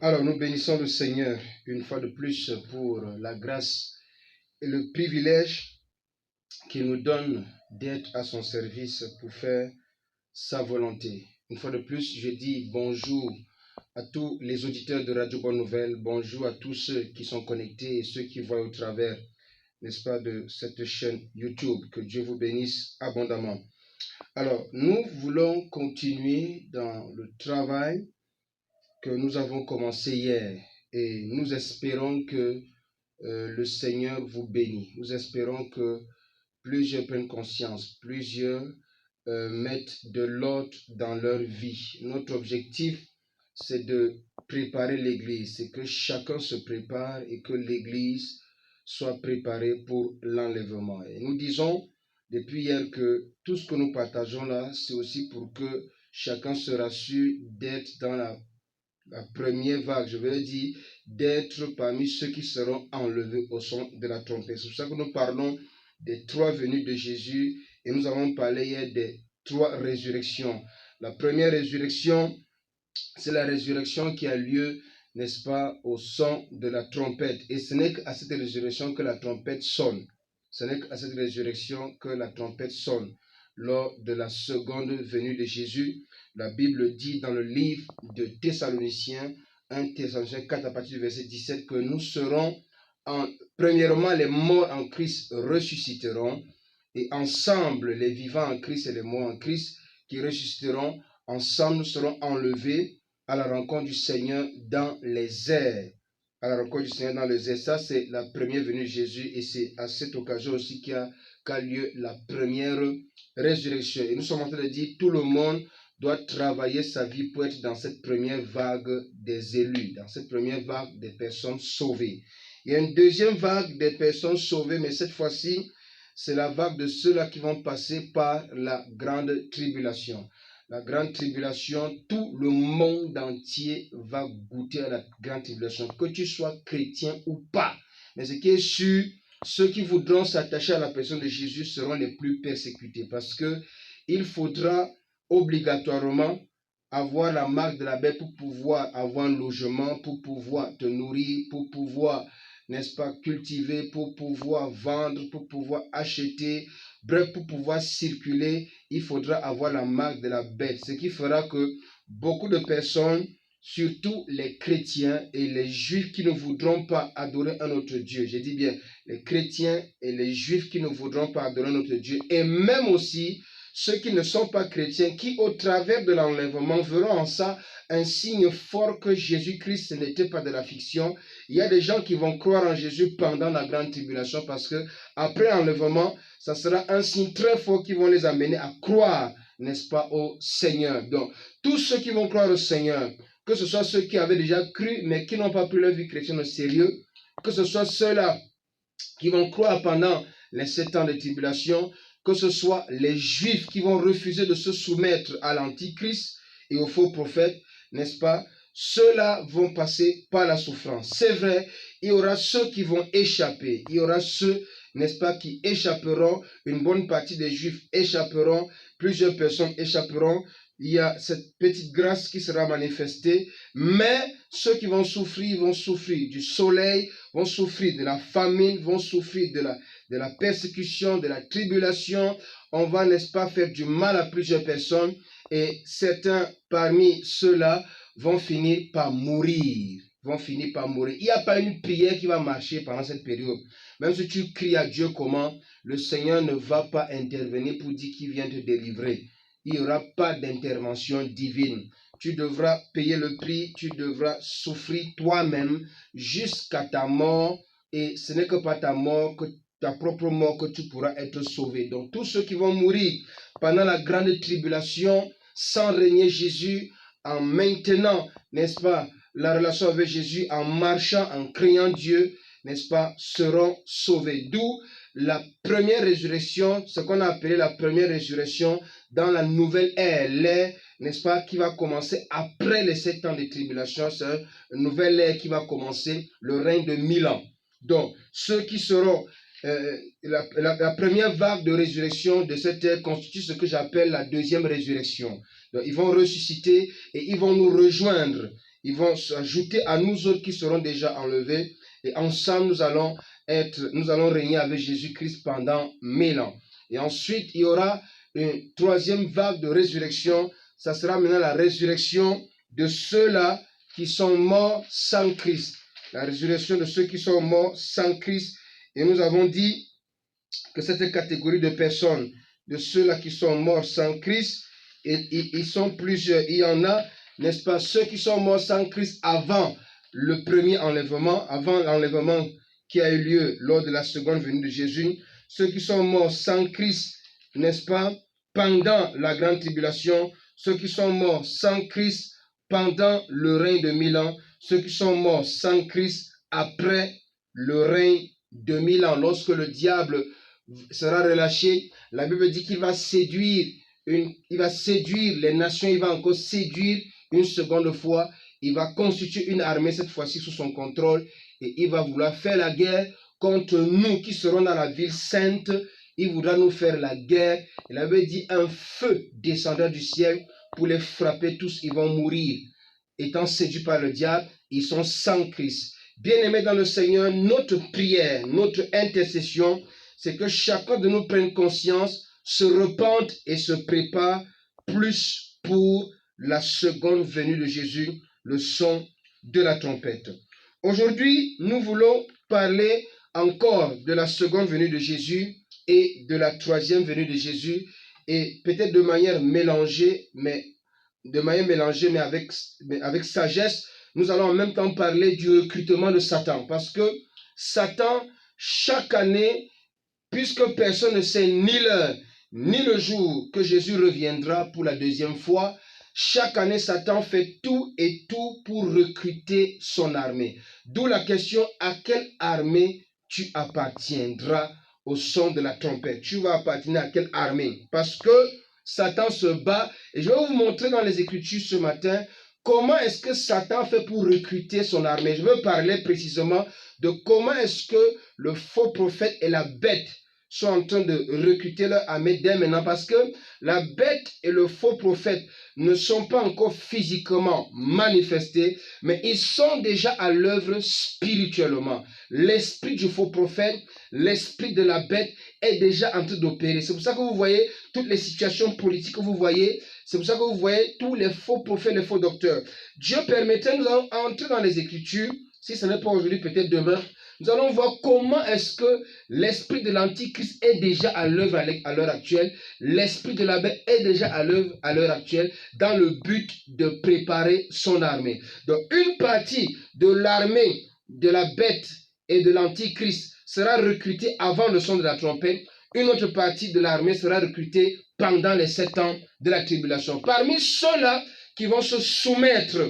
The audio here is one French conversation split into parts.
Alors, nous bénissons le Seigneur une fois de plus pour la grâce et le privilège qu'il nous donne d'être à son service pour faire sa volonté. Une fois de plus, je dis bonjour à tous les auditeurs de Radio Bonne Nouvelle, bonjour à tous ceux qui sont connectés et ceux qui voient au travers, n'est-ce pas, de cette chaîne YouTube. Que Dieu vous bénisse abondamment. Alors, nous voulons continuer dans le travail que nous avons commencé hier et nous espérons que le Seigneur vous bénit. Nous espérons que plusieurs prennent conscience, plusieurs mettent de l'ordre dans leur vie. Notre objectif, c'est de préparer l'Église, c'est que chacun se prépare et que l'Église soit préparée pour l'enlèvement. Et nous disons depuis hier que tout ce que nous partageons là, c'est aussi pour que chacun se rassure d'être dans la première vague, je veux dire, d'être parmi ceux qui seront enlevés au son de la trompette. C'est pour ça que nous parlons des 3 venues de Jésus et nous avons parlé hier des 3 résurrections. La première résurrection, c'est la résurrection qui a lieu, n'est-ce pas, au son de la trompette. Et ce n'est qu'à cette résurrection que la trompette sonne. Ce n'est qu'à cette résurrection que la trompette sonne. Lors de la seconde venue de Jésus, la Bible dit dans le livre de Thessaloniciens, 1 Thessaloniciens 4 à partir du verset 17, que nous serons, premièrement, les morts en Christ ressusciteront, et ensemble, les vivants en Christ et les morts en Christ qui ressusciteront, ensemble nous serons enlevés à la rencontre du Seigneur dans les airs. À la rencontre du Seigneur dans les airs. Ça, c'est la première venue de Jésus et c'est à cette occasion aussi qu'a lieu la première résurrection. Et nous sommes en train de dire tout le monde doit travailler sa vie pour être dans cette première vague des élus, dans cette première vague des personnes sauvées. Il y a une deuxième vague des personnes sauvées, mais cette fois-ci, c'est la vague de ceux-là qui vont passer par la grande tribulation. La grande tribulation, tout le monde entier va goûter à la grande tribulation, que tu sois chrétien ou pas. Mais ce qui est sûr, ceux qui voudront s'attacher à la personne de Jésus seront les plus persécutés parce que il faudra obligatoirement avoir la marque de la bête pour pouvoir avoir un logement, pour pouvoir te nourrir, pour pouvoir, n'est-ce pas, cultiver, pour pouvoir vendre, pour pouvoir acheter. Bref, pour pouvoir circuler, il faudra avoir la marque de la bête. Ce qui fera que beaucoup de personnes, surtout les chrétiens et les juifs qui ne voudront pas adorer un autre Dieu, je dis bien les chrétiens et les juifs qui ne voudront pas adorer un autre Dieu, et même aussi ceux qui ne sont pas chrétiens, qui au travers de l'enlèvement verront en ça un signe fort que Jésus-Christ n'était pas de la fiction. Il y a des gens qui vont croire en Jésus pendant la grande tribulation parce que après l'enlèvement, ça sera un signe très fort qui vont les amener à croire, n'est-ce pas, au Seigneur. Donc, tous ceux qui vont croire au Seigneur, que ce soit ceux qui avaient déjà cru mais qui n'ont pas pris leur vie chrétienne au sérieux, que ce soit ceux-là qui vont croire pendant les 7 ans de tribulation, que ce soit les Juifs qui vont refuser de se soumettre à l'Antichrist et aux faux prophètes, n'est-ce pas? Ceux-là vont passer par la souffrance. C'est vrai, il y aura ceux qui vont échapper. Il y aura ceux, n'est-ce pas, qui échapperont. Une bonne partie des Juifs échapperont. Plusieurs personnes échapperont. Il y a cette petite grâce qui sera manifestée. Mais ceux qui vont souffrir du soleil, vont souffrir de la famine, vont souffrir de la persécution, de la tribulation. On va, n'est-ce pas, faire du mal à plusieurs personnes. Et certains parmi ceux-là vont finir par mourir. Il n'y a pas une prière qui va marcher pendant cette période. Même si tu cries à Dieu comment, le Seigneur ne va pas intervenir pour dire qu'il vient te délivrer. Il n'y aura pas d'intervention divine. Tu devras payer le prix, tu devras souffrir toi-même jusqu'à ta mort et ce n'est que par ta mort, que ta propre mort, que tu pourras être sauvé. Donc tous ceux qui vont mourir pendant la grande tribulation sans régner Jésus, en maintenant, n'est-ce pas, la relation avec Jésus, en marchant, en criant Dieu, n'est-ce pas, seront sauvés. D'où la première résurrection, ce qu'on a appelé la première résurrection dans la nouvelle ère, l'ère, n'est-ce pas, qui va commencer après les 7 ans de tribulation. C'est une nouvelle ère qui va commencer, le règne de 1000 ans. Donc, ceux qui seront, la première vague de résurrection de cette ère constitue ce que j'appelle la deuxième résurrection. Donc, ils vont ressusciter et ils vont nous rejoindre. Ils vont s'ajouter à nous autres qui seront déjà enlevés. Et ensemble, nous allons régner avec Jésus-Christ pendant 1000 ans. Et ensuite, il y aura une troisième vague de résurrection. Ça sera maintenant la résurrection de ceux-là qui sont morts sans Christ. La résurrection de ceux qui sont morts sans Christ. Et nous avons dit que cette catégorie de personnes, de ceux-là qui sont morts sans Christ, ils sont plusieurs. Il y en a, n'est-ce pas, ceux qui sont morts sans Christ avant le premier enlèvement, avant l'enlèvement qui a eu lieu lors de la seconde venue de Jésus, ceux qui sont morts sans Christ, n'est-ce pas, pendant la grande tribulation, ceux qui sont morts sans Christ pendant le règne de 1000 ans, ceux qui sont morts sans Christ après le règne de 1000 ans. Lorsque le diable sera relâché, la Bible dit qu'il va séduire les nations, il va encore séduire une seconde fois, il va constituer une armée cette fois-ci sous son contrôle et il va vouloir faire la guerre contre nous qui serons dans la ville sainte. Il voudra nous faire la guerre. Il avait dit un feu descendra du ciel pour les frapper tous, ils vont mourir. Étant séduits par le diable, ils sont sans Christ. Bien-aimés dans le Seigneur, notre prière, notre intercession, c'est que chacun de nous prenne conscience, se repente et se prépare plus pour la seconde venue de Jésus, le son de la trompette. Aujourd'hui, nous voulons parler encore de la seconde venue de Jésus et de la troisième venue de Jésus, et peut-être de manière mélangée, mais avec sagesse. Nous allons en même temps parler du recrutement de Satan, parce que Satan, chaque année, puisque personne ne sait ni l'heure, ni le jour que Jésus reviendra pour la deuxième fois, chaque année, Satan fait tout et tout pour recruter son armée. D'où la question, à quelle armée tu appartiendras au son de la trompette? Tu vas appartenir à quelle armée? Parce que Satan se bat, et je vais vous montrer dans les Écritures ce matin comment est-ce que Satan fait pour recruter son armée. Je veux parler précisément de comment est-ce que le faux prophète et la bête sont en train de recruter leur armée dès maintenant, parce que la bête et le faux prophète ne sont pas encore physiquement manifestés, mais ils sont déjà à l'œuvre spirituellement. L'esprit du faux prophète, l'esprit de la bête est déjà en train d'opérer. C'est pour ça que vous voyez toutes les situations politiques que vous voyez, c'est pour ça que vous voyez tous les faux prophètes, les faux docteurs. Dieu permettait, nous allons entrer dans les Écritures, si ce n'est pas aujourd'hui, peut-être demain. Nous allons voir comment est-ce que l'esprit de l'Antichrist est déjà à l'œuvre à l'heure actuelle. L'esprit de la bête est déjà à l'œuvre à l'heure actuelle dans le but de préparer son armée. Donc une partie de l'armée de la bête et de l'Antichrist sera recrutée avant le son de la trompette. Une autre partie de l'armée sera recrutée pendant les 7 ans de la tribulation. Parmi ceux-là qui vont se soumettre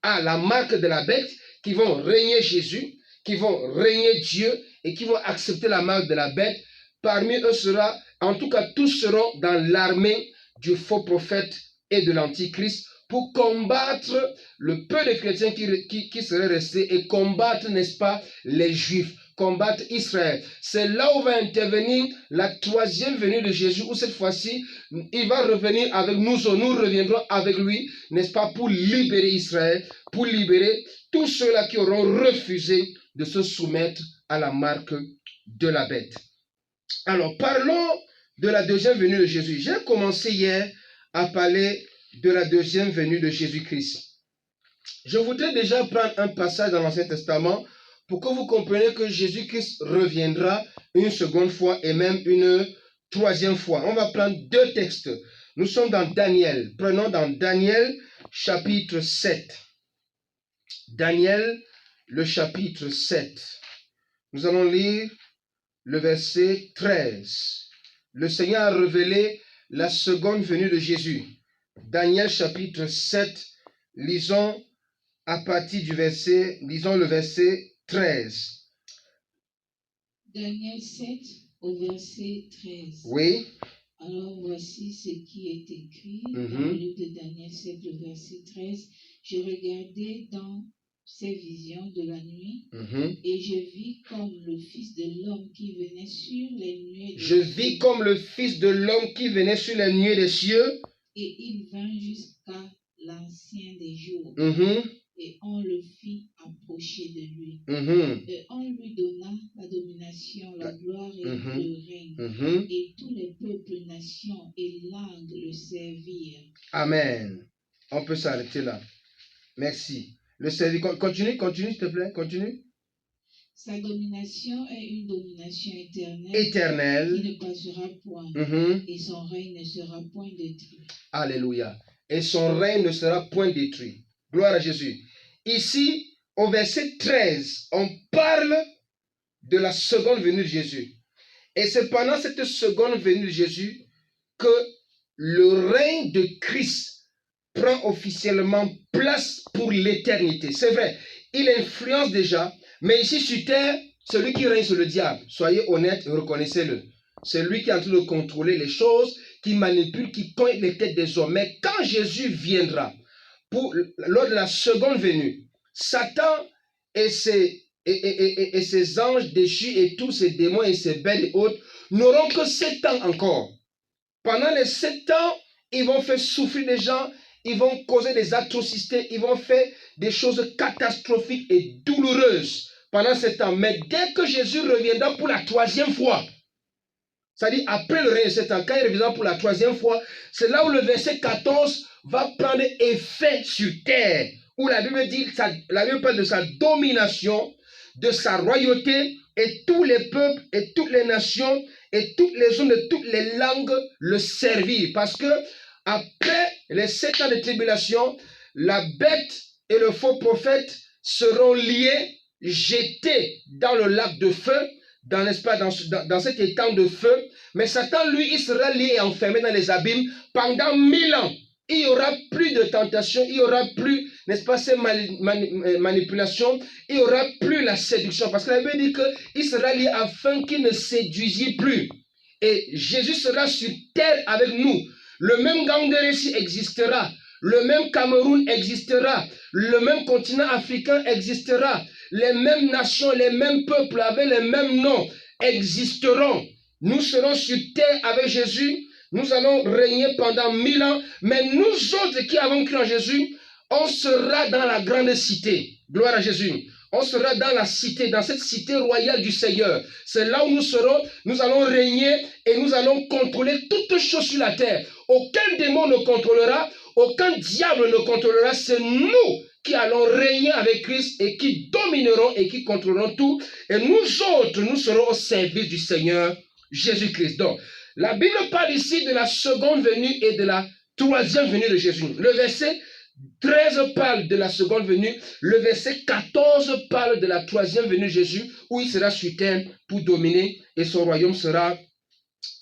à la marque de la bête, qui vont régner Jésus, qui vont régner Dieu et qui vont accepter la marque de la bête, parmi eux sera, en tout cas tous seront dans l'armée du faux prophète et de l'Antichrist pour combattre le peu de chrétiens qui seraient restés et combattre, n'est-ce pas, les Juifs, combattre Israël. C'est là où va intervenir la troisième venue de Jésus, où cette fois-ci, il va revenir avec nous, nous reviendrons avec lui, n'est-ce pas, pour libérer Israël, pour libérer tous ceux-là qui auront refusé de se soumettre à la marque de la bête. Alors, parlons de la deuxième venue de Jésus. J'ai commencé hier à parler de la deuxième venue de Jésus-Christ. Je voudrais déjà prendre un passage dans l'Ancien Testament pour que vous compreniez que Jésus-Christ reviendra une seconde fois et même une troisième fois. On va prendre 2 textes. Nous sommes dans Daniel. Prenons dans Daniel chapitre 7. Daniel, le chapitre 7. Nous allons lire le verset 13. Le Seigneur a révélé la seconde venue de Jésus. Daniel chapitre 7, lisons à partir du verset, lisons le verset 13. Daniel 7 au verset 13. Oui. Alors voici ce qui est écrit dans le livre de Daniel 7, le verset 13. Je regardais dans ces visions de la nuit et je vis comme le Fils de l'homme qui venait sur les nuées des cieux. Je vis comme le Fils de l'homme qui venait sur les nuées des cieux. Et il vint jusqu'à l'Ancien des jours. Et on le fit approcher de lui. Et on lui donna la domination, la gloire et le règne. Et tous les peuples, nations et langues le servirent. Amen. On peut s'arrêter là. Merci. Le servir. Continue, s'il te plaît. Continue. Sa domination est une domination éternelle. Qui ne passera point. Et son règne ne sera point détruit. Alléluia. Et son règne ne sera point détruit. Gloire à Jésus. Ici, au verset 13, on parle de la seconde venue de Jésus. Et c'est pendant cette seconde venue de Jésus que le règne de Christ prend officiellement place pour l'éternité. C'est vrai, il influence déjà, mais ici sur terre, celui qui règne, c'est le diable. Soyez honnêtes et reconnaissez-le. C'est lui qui est en train de contrôler les choses, qui manipule, qui pointe les têtes des hommes. Mais quand Jésus viendra, lors de la seconde venue, Satan et ses anges déchus et tous ses démons et ses bêtes et autres n'auront que 7 ans encore. Pendant les 7 ans, ils vont faire souffrir les gens, ils vont causer des atrocités, ils vont faire des choses catastrophiques et douloureuses pendant 7 ans. Mais dès que Jésus reviendra pour la 3e fois, c'est-à-dire après le règne de 7 ans, quand il reviendra pour la 3e fois, c'est là où le verset 14 va prendre effet sur terre, où la Bible dit, la Bible parle de sa domination, de sa royauté, et tous les peuples et toutes les nations et toutes les zones de toutes les langues le servir. Parce que après les 7 ans de tribulation, la bête et le faux prophète seront liés, jetés dans le lac de feu, dans cet étang de feu. Mais Satan, lui, il sera lié et enfermé dans les abîmes pendant 1000 ans. Il n'y aura plus de tentation, il n'y aura plus, n'est-ce pas, ces manipulations, il n'y aura plus la séduction. Parce que la Bible dit qu'il sera lié afin qu'il ne séduisit plus. Et Jésus sera sur terre avec nous. Le même Gangarési existera. Le même Cameroun existera. Le même continent africain existera. Les mêmes nations, les mêmes peuples avec les mêmes noms existeront. Nous serons sur terre avec Jésus. Nous allons régner pendant 1000 ans. Mais nous autres qui avons cru en Jésus, on sera dans la grande cité. Gloire à Jésus. On sera dans la cité, dans cette cité royale du Seigneur. C'est là où nous serons. Nous allons régner et nous allons contrôler toutes choses sur la terre. Aucun démon ne contrôlera. Aucun diable ne contrôlera. C'est nous qui allons régner avec Christ et qui domineront et qui contrôleront tout. Et nous autres, nous serons au service du Seigneur Jésus-Christ. Donc, la Bible parle ici de la seconde venue et de la 3e venue de Jésus. Le verset 13 parle de la seconde venue. Le verset 14 parle de la 3e venue de Jésus, où il sera sur terre pour dominer et son royaume sera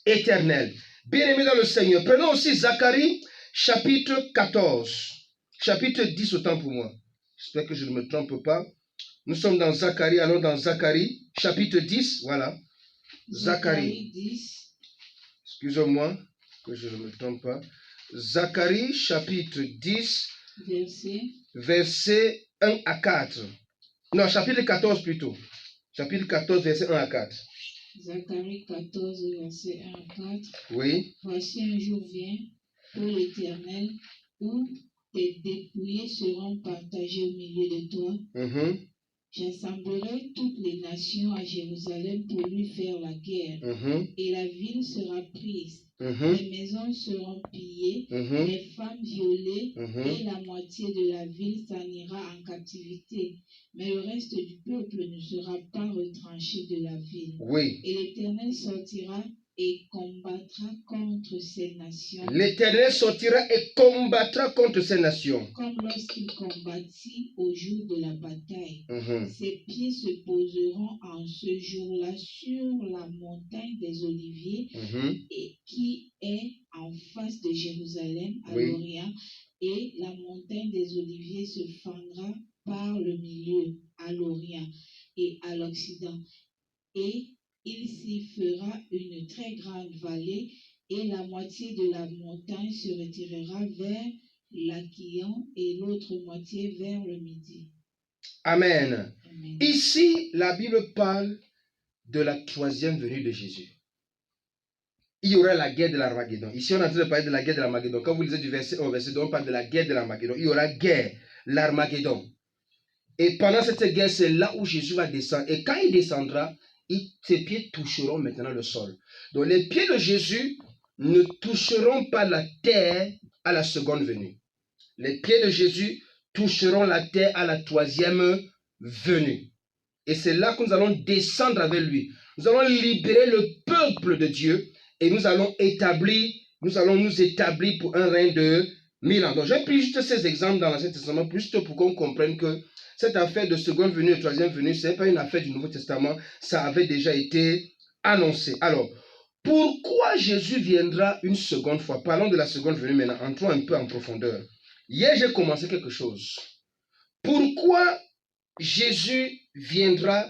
éternel. Bien-aimés dans le Seigneur, prenons aussi Zacharie, chapitre 14. Chapitre 10 autant pour moi. J'espère que je ne me trompe pas. Nous sommes dans Zacharie, allons dans Zacharie, chapitre 10, voilà. Zacharie 10. Excusez-moi que je ne me trompe pas. Zacharie, chapitre 10, verset 1 à 4. Non, chapitre 14 plutôt. Chapitre 14, verset 1 à 4. Zacharie 14, verset 1 à 4. Oui. Voici un jour vient pour l'Éternel où tes dépouillés seront partagés au milieu de toi. J'assemblerai toutes les nations à Jérusalem pour lui faire la guerre. Et la ville sera prise. Les maisons seront pillées, les femmes violées, et la moitié de la ville s'en ira en captivité. Mais le reste du peuple ne sera pas retranché de la ville. Oui. Et l'Éternel sortira et combattra contre ces nations. L'Éternel sortira et combattra contre ces nations. Comme lorsqu'il combattit au jour de la bataille. Mhm. Ses pieds se poseront en ce jour-là sur la montagne des Oliviers, Mhm. et qui est en face de Jérusalem à Oui. l'Orient, et la montagne des Oliviers se fendra par le milieu à l'Orient et à l'Occident, et il s'y fera une très grande vallée, et la moitié de la montagne se retirera vers l'Aquillon et l'autre moitié vers le midi. Amen. Amen. Ici, la Bible parle de la troisième venue de Jésus. Il y aura la guerre de l'Armageddon. Ici, on est en train de parler de la guerre de l'Armageddon. Quand vous lisez du verset 1 au verset 2, on parle de la guerre de l'Armageddon. Il y aura guerre, l'Armageddon. Et pendant cette guerre, c'est là où Jésus va descendre. Et quand il descendra, ses pieds toucheront maintenant le sol. Donc les pieds de Jésus ne toucheront pas la terre à la seconde venue. Les pieds de Jésus toucheront la terre à la troisième venue. Et c'est là que nous allons descendre avec lui. Nous allons libérer le peuple de Dieu et nous allons nous établir pour un règne de 1000 ans. Donc j'ai pris juste ces exemples dans l'Ancien Testament juste pour qu'on comprenne que cette affaire de seconde venue et troisième venue, ce n'est pas une affaire du Nouveau Testament, ça avait déjà été annoncé. Alors, pourquoi Jésus viendra une seconde fois? Parlons de la seconde venue maintenant, entrons un peu en profondeur. Hier, j'ai commencé quelque chose. Pourquoi Jésus viendra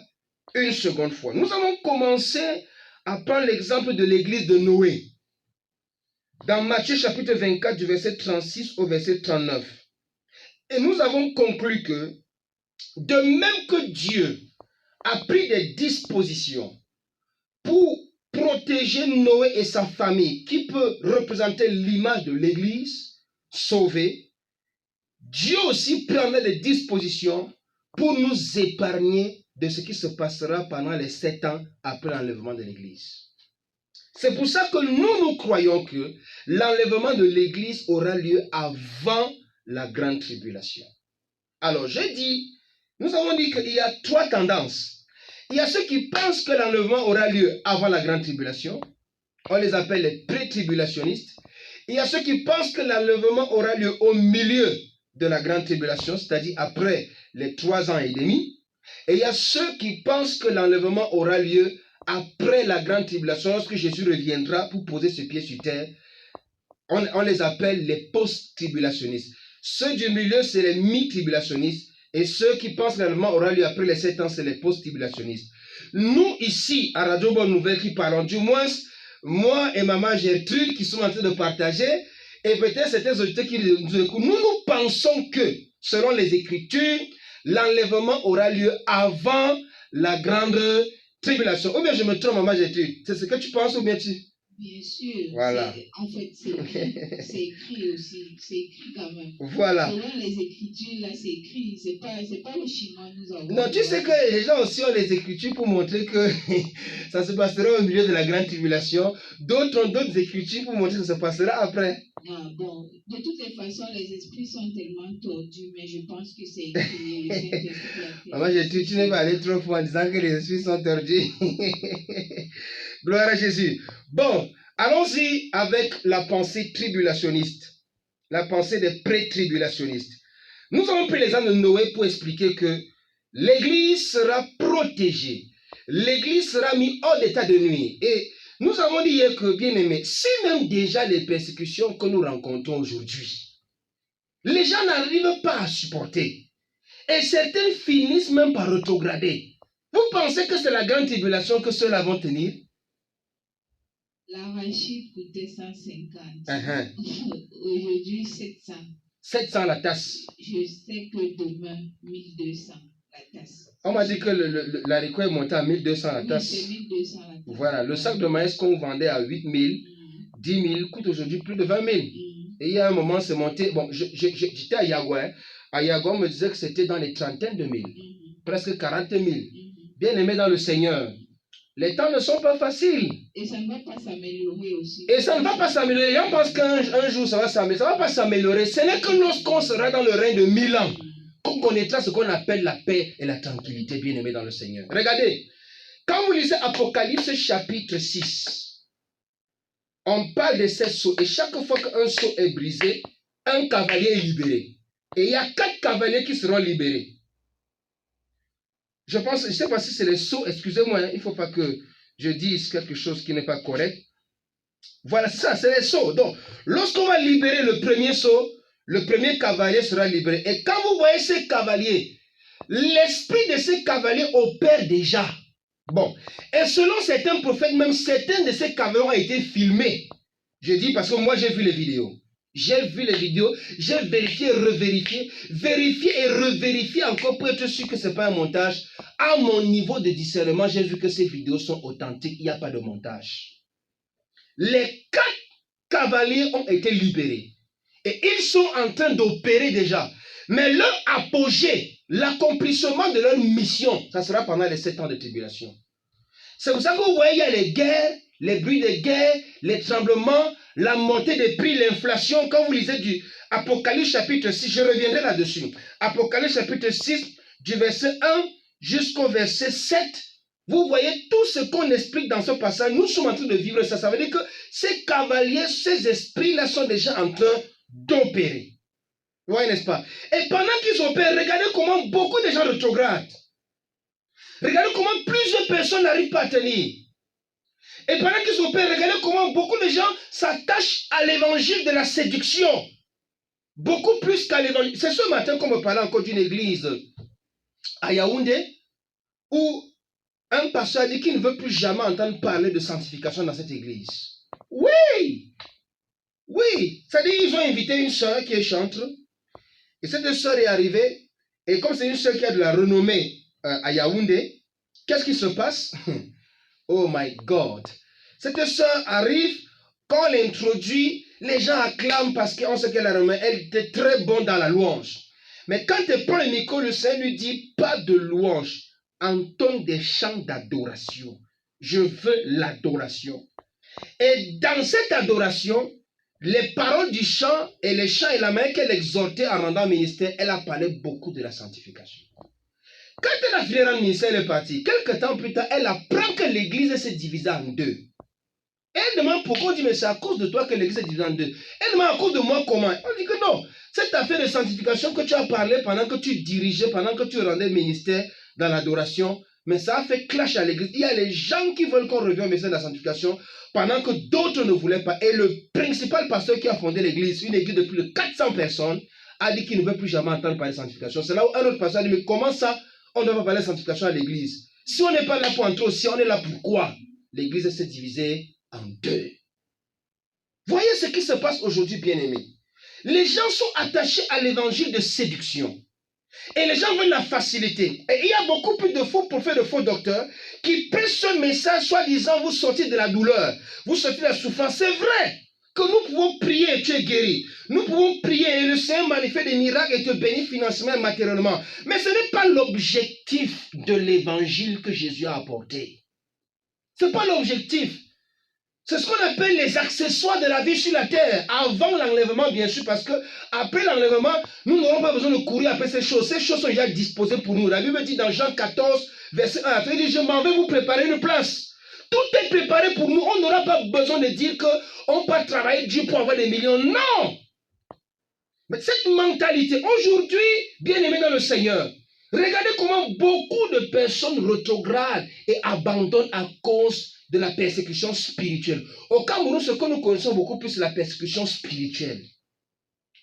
une seconde fois? Nous avons commencé à prendre l'exemple de l'église de Noé. Dans Matthieu chapitre 24, du verset 36 au verset 39. Et nous avons conclu que, de même que Dieu a pris des dispositions pour protéger Noé et sa famille, qui peut représenter l'image de l'église sauvée, Dieu aussi prendra des dispositions pour nous épargner de ce qui se passera pendant les 7 ans après l'enlèvement de l'église. C'est pour ça que nous croyons que l'enlèvement de l'église aura lieu avant la grande tribulation. Alors, nous avons dit qu'il y a 3 tendances. Il y a ceux qui pensent que l'enlèvement aura lieu avant la grande tribulation. On les appelle les pré-tribulationnistes. Il y a ceux qui pensent que l'enlèvement aura lieu au milieu de la grande tribulation, c'est-à-dire après les 3 ans et demi. Et il y a ceux qui pensent que l'enlèvement aura lieu après la grande tribulation, lorsque Jésus reviendra pour poser ses pieds sur terre. On les appelle les post-tribulationnistes. Ceux du milieu, c'est les mi-tribulationnistes. Et ceux qui pensent que l'enlèvement aura lieu après les 7 ans, c'est les post-tribulationnistes. Nous, ici, à Radio Bonne Nouvelle, qui parlons, du moins, moi et maman Gertrude, qui sont en train de partager, et peut-être certains auditeurs qui nous écoutent, nous pensons que, selon les Écritures, l'enlèvement aura lieu avant la grande tribulation. Ou bien je me trompe, maman Gertrude? C'est ce que tu penses ou bien tu... Bien sûr. Voilà. En fait, c'est écrit aussi. C'est écrit quand même. Voilà. Selon les Écritures, là, c'est écrit. C'est pas le schéma nous avons. Non, tu sais que les gens aussi ont les Écritures pour montrer que ça se passera au milieu de la grande tribulation. D'autres ont d'autres Écritures pour montrer que ça se passera après. Ah, bon, de toutes les façons, les esprits sont tellement tordus, mais je pense que c'est écrit. Maman, tu n'es pas allé trop fort en disant que les esprits sont tordus. Gloire à Jésus. Bon, allons-y avec la pensée tribulationniste, la pensée des pré-tribulationnistes. Nous avons pris l'exemple de Noé pour expliquer que l'Église sera protégée. L'Église sera mise hors d'état de nuire. Et nous avons dit hier que, bien aimé, si même déjà les persécutions que nous rencontrons aujourd'hui, les gens n'arrivent pas à supporter. Et certains finissent même par rétrograder. Vous pensez que c'est la grande tribulation que ceux-là vont tenir? L'arachide coûtait 150. Aujourd'hui, 700. 700 la tasse. Je sais que demain, 1200 la tasse. On m'a dit que l'haricot est monté à 1200 la tasse. Oui, c'est 1200 la tasse. Voilà, le sac de maïs qu'on vendait à 8000, 10 000, coûte aujourd'hui plus de 20 000. Et il y a un moment, c'est monté. Bon, j'étais à Yagua. À Yagua, on me disait que c'était dans les trentaines de mille. Presque 40 000. Bien aimé dans le Seigneur. Les temps ne sont pas faciles. Et ça ne va pas s'améliorer aussi. Et ça ne va pas s'améliorer. On pense qu'un jour ça va s'améliorer. Ça ne va pas s'améliorer. Ce n'est que lorsqu'on sera dans le règne de 1000 ans qu'on connaîtra ce qu'on appelle la paix et la tranquillité, bien aimé dans le Seigneur. Regardez. Quand vous lisez Apocalypse chapitre 6, on parle de ces sceaux. Et chaque fois qu'un sceau est brisé, un cavalier est libéré. Et il y a 4 cavaliers qui seront libérés. Je ne sais pas si c'est les sceaux, excusez-moi, hein, il ne faut pas que je dise quelque chose qui n'est pas correct. Voilà, ça, c'est les sceaux. Donc, lorsqu'on va libérer le premier sceau, le premier cavalier sera libéré. Et quand vous voyez ces cavaliers, l'esprit de ces cavaliers opère déjà. Bon, et selon certains prophètes, même certains de ces cavaliers ont été filmés. Je dis parce que moi, j'ai vu les vidéos. J'ai vu les vidéos, j'ai vérifié, revérifié, vérifié et revérifié encore pour être sûr que ce n'est pas un montage. À mon niveau de discernement, j'ai vu que ces vidéos sont authentiques, il n'y a pas de montage. Les 4 cavaliers ont été libérés. Et ils sont en train d'opérer déjà. Mais leur apogée, l'accomplissement de leur mission, ça sera pendant les 7 ans de tribulation. C'est pour ça que vous voyez, il y a les guerres, les bruits de guerre, les tremblements, la montée des prix, l'inflation. Quand vous lisez du Apocalypse chapitre 6, je reviendrai là-dessus. Apocalypse chapitre 6, du verset 1 jusqu'au verset 7, vous voyez tout ce qu'on explique dans ce passage. Nous sommes en train de vivre ça. Ça veut dire que ces cavaliers, ces esprits-là sont déjà en train d'opérer. Vous voyez, n'est-ce pas? Et pendant qu'ils opèrent, regardez comment beaucoup de gens rétrogradent. Regardez comment plusieurs personnes n'arrivent pas à tenir. Et pendant qu'ils opèrent, regardez comment beaucoup de gens s'attachent à l'évangile de la séduction. Beaucoup plus qu'à l'évangile. C'est ce matin qu'on me parlait encore d'une église à Yaoundé, où un pasteur a dit qu'il ne veut plus jamais entendre parler de sanctification dans cette église. Oui! Oui! C'est-à-dire qu'ils ont invité une sœur qui est chantre. Et cette sœur est arrivée. Et comme c'est une sœur qui a de la renommée à Yaoundé, qu'est-ce qui se passe? Oh my God! Cette sœur arrive, quand elle introduit, les gens acclament parce qu'on sait qu'elle a renommée. Elle était très bonne dans la louange. Mais quand elle prend le micro, le Seigneur lui dit, pas de louange. Entonne des chants d'adoration. Je veux l'adoration. Et dans cette adoration, les paroles du chant et les chants et la manière qu'elle exhortait en rendant ministère, elle a parlé beaucoup de la sanctification. Quand elle a fini rendre ministère, elle est partie. Quelques temps plus tard, elle apprend que l'église s'est divisée en 2. Elle demande pourquoi. On dit, mais c'est à cause de toi que l'église est divisée en 2. Elle demande à cause de moi comment. On dit que non. Cette affaire de sanctification que tu as parlé pendant que tu dirigeais, pendant que tu rendais ministère dans l'adoration, mais ça a fait clash à l'église. Il y a les gens qui veulent qu'on revienne au message de la sanctification pendant que d'autres ne voulaient pas. Et le principal pasteur qui a fondé l'église, une église de plus de 400 personnes, a dit qu'il ne veut plus jamais entendre parler de sanctification. C'est là où un autre pasteur a dit, mais comment ça, on ne doit pas parler de sanctification à l'église? Si on n'est pas là pour entrer aussi, on est là pourquoi? L'église s'est divisée en 2. Voyez ce qui se passe aujourd'hui, bien-aimés. Les gens sont attachés à l'évangile de séduction. Et les gens veulent la facilité. Et il y a beaucoup plus de faux prophètes, de faux docteurs qui prêchent ce message soi-disant vous sortir de la douleur, vous sortir de la souffrance. C'est vrai que nous pouvons prier et tu es guéri. Nous pouvons prier et le Seigneur manifeste des miracles et te bénit financièrement et matériellement. Mais ce n'est pas l'objectif de l'évangile que Jésus a apporté. Ce n'est pas l'objectif. C'est ce qu'on appelle les accessoires de la vie sur la terre. Avant l'enlèvement, bien sûr, parce que après l'enlèvement, nous n'aurons pas besoin de courir après ces choses. Ces choses sont déjà disposées pour nous. La Bible dit dans Jean 14, verset 1, il dit, je m'en vais vous préparer une place. Tout est préparé pour nous. On n'aura pas besoin de dire qu'on peut travailler dur pour avoir des millions. Non! Mais cette mentalité, aujourd'hui, bien aimé dans le Seigneur, regardez comment beaucoup de personnes rétrogradent et abandonnent à cause de la persécution spirituelle. Au Cameroun, ce que nous connaissons beaucoup plus, c'est la persécution spirituelle.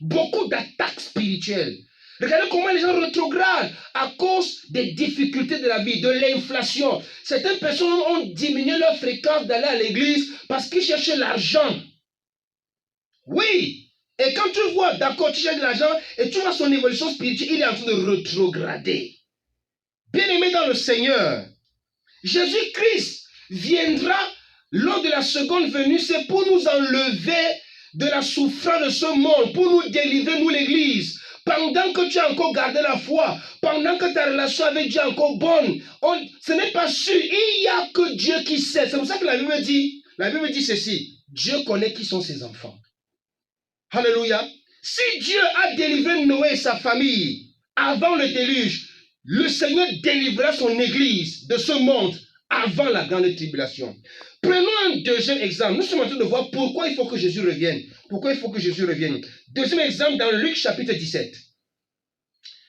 Beaucoup d'attaques spirituelles. Regardez comment les gens rétrogradent à cause des difficultés de la vie, de l'inflation. Certaines personnes ont diminué leur fréquence d'aller à l'église parce qu'ils cherchaient l'argent. Oui. Et quand tu vois, d'accord, tu cherches de l'argent et tu vois son évolution spirituelle, il est en train de rétrograder. Bien-aimé dans le Seigneur, Jésus-Christ viendra lors de la seconde venue, c'est pour nous enlever de la souffrance de ce monde, pour nous délivrer, nous l'église. Pendant que tu as encore gardé la foi, pendant que ta relation avec Dieu est encore bonne, ce n'est pas sûr, il n'y a que Dieu qui sait. C'est pour ça que la Bible dit ceci, Dieu connaît qui sont ses enfants. Alléluia. Si Dieu a délivré Noé et sa famille avant le déluge, le Seigneur délivrera son église de ce monde avant la grande tribulation. Prenons un deuxième exemple. Nous sommes en train de voir pourquoi il faut que Jésus revienne. Pourquoi il faut que Jésus revienne. Deuxième exemple dans Luc chapitre 17.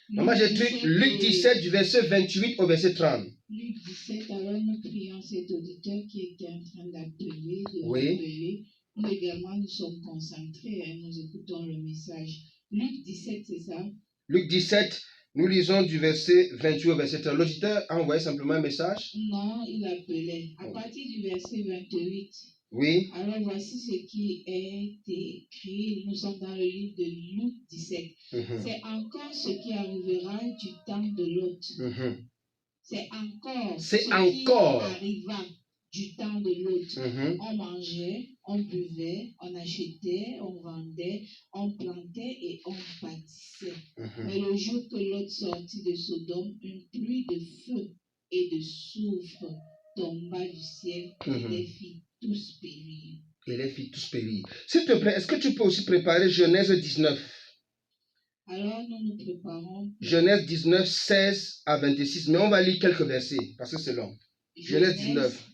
Moi, j'ai écrit Luc 17 du verset 28 au verset 30. Luc 17, alors nous prions cet auditeur qui était en train d'appeler, Oui. rappeler. Nous également, nous sommes concentrés, nous écoutons le message. Luc 17, c'est ça? Luc 17, nous lisons du verset 28 au verset 30. L'auditeur a envoyé simplement un message? Non, il appelait. À partir du verset 28. Oui. Alors voici ce qui est écrit. Nous sommes dans le livre de Luc 17. C'est encore ce qui arrivera du temps de Lot. C'est encore ce qui arriva du temps de Lot. On mangeait, on buvait, on achetait, on vendait, on plantait et on bâtissait. Mais le jour que Lot sortit de Sodome, une pluie de feu et de soufre tomba du ciel et les fit tous périr. Et les fit tous périr. S'il te plaît, est-ce que tu peux aussi préparer Genèse 19? Alors nous nous préparons. Genèse 19, 16 à 26. Mais on va lire quelques versets parce que c'est long. Genèse 19.